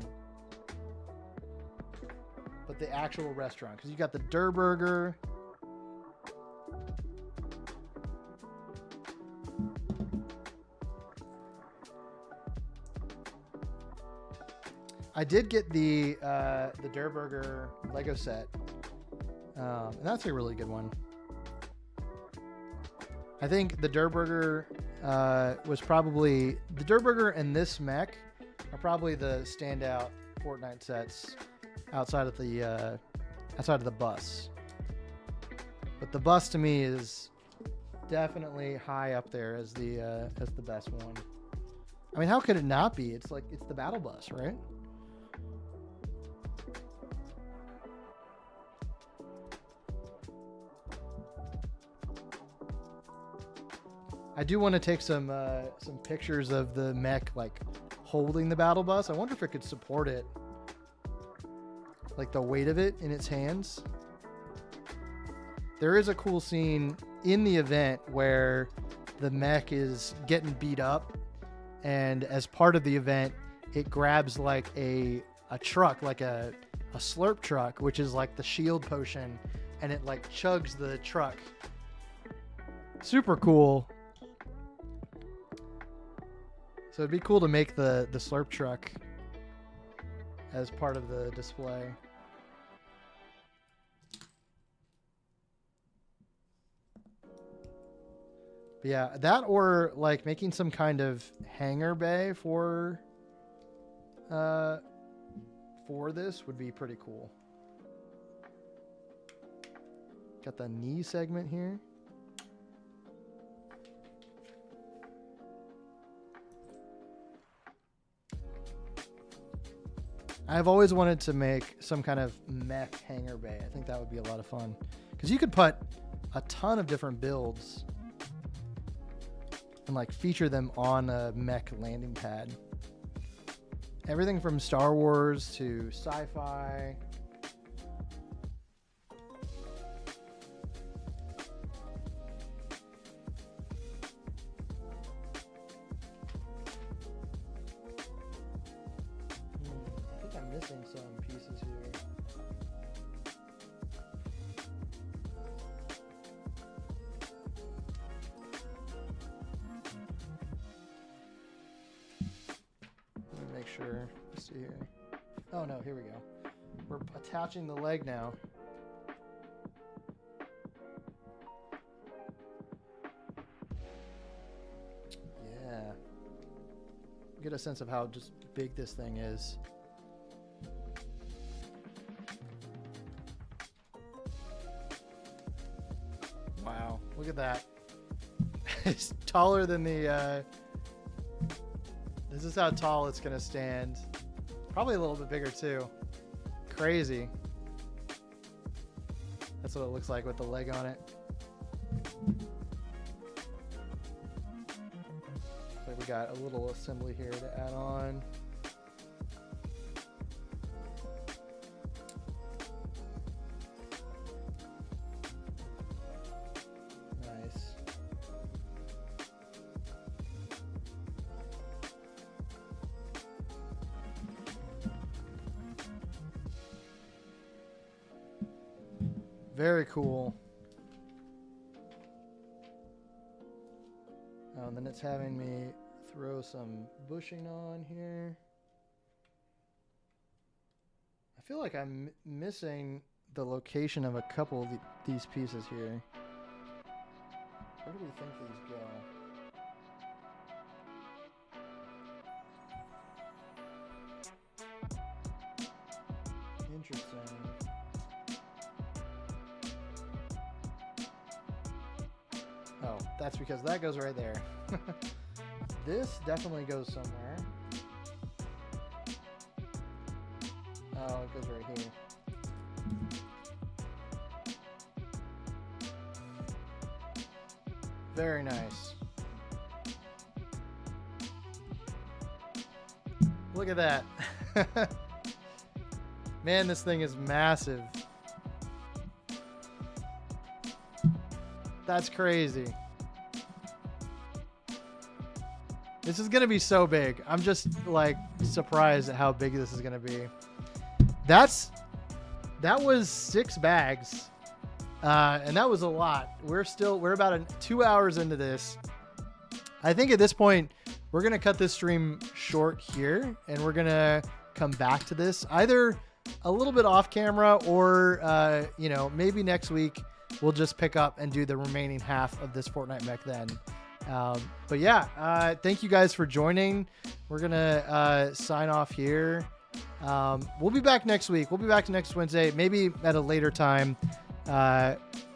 But the actual restaurant, because you got the Durr Burger. I did get the Durr Burger Lego set, and that's a really good one. I think the Durr Burger was probably the Durr Burger and this mech are probably the standout Fortnite sets. Outside of the bus, but the bus to me is definitely high up there as the best one. I mean, how could it not be? It's the battle bus, right? I do want to take some pictures of the mech like holding the battle bus. I wonder if it could support it. Like the weight of it in its hands. There is a cool scene in the event where the mech is getting beat up, and as part of the event, it grabs like a truck, like a slurp truck, which is like the shield potion, and it like chugs the truck. Super cool. So it'd be cool to make the slurp truck as part of the display. But yeah, that or like making some kind of hangar bay for this would be pretty cool. Got the knee segment here. I've always wanted to make some kind of mech hangar bay. I think that would be a lot of fun. Because you could put a ton of different builds and can like feature them on a mech landing pad. Everything from Star Wars to sci-fi. I think I'm missing some pieces here. Make sure. Let's see here. Oh no, here we go. We're attaching the leg now. Yeah. Get a sense of how just big this thing is. Wow, look at that. It's taller than the this is how tall it's gonna stand. Probably a little bit bigger too. Crazy. That's what it looks like with the leg on it. So we got a little assembly here to add on. Nice. Very cool. Oh, and then it's having me throw some bushing on here. I feel like I'm missing the location of a couple of these pieces here. Where do we think these go? Interesting. Oh, that's because that goes right there. This definitely goes somewhere. Oh, it goes right here. Very nice. Look at that. Man, this thing is massive. That's crazy. This is gonna be so big. I'm just like surprised at how big this is gonna be. That was 6 bags. And that was a lot. We're about 2 hours into this. I think at this point, we're going to cut this stream short here, and we're going to come back to this either a little bit off camera or, you know, maybe next week we'll just pick up and do the remaining half of this Fortnite Mech then. But yeah, thank you guys for joining. We're going to sign off here. We'll be back next week. We'll be back next Wednesday, maybe at a later time.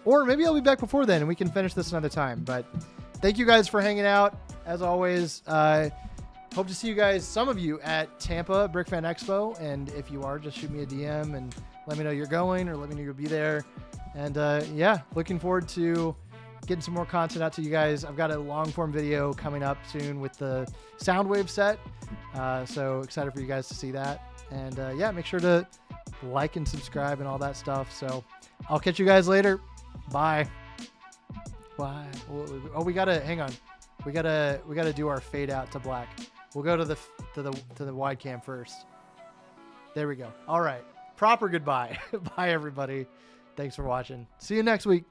Or maybe I'll be back before then and we can finish this another time. But thank you guys for hanging out. As always, hope to see you guys, some of you, at Tampa Brick Fan Expo. And if you are, just shoot me a DM and let me know you're going or let me know you'll be there. And yeah, looking forward to getting some more content out to you guys. I've got a long form video coming up soon with the Soundwave set. So excited for you guys to see that. And yeah, make sure to like and subscribe and all that stuff. So I'll catch you guys later. Bye. Bye. Oh, we gotta hang on. We gotta do our fade out to black. We'll go to the wide cam first. There we go. All right. Proper goodbye. Bye everybody. Thanks for watching. See you next week.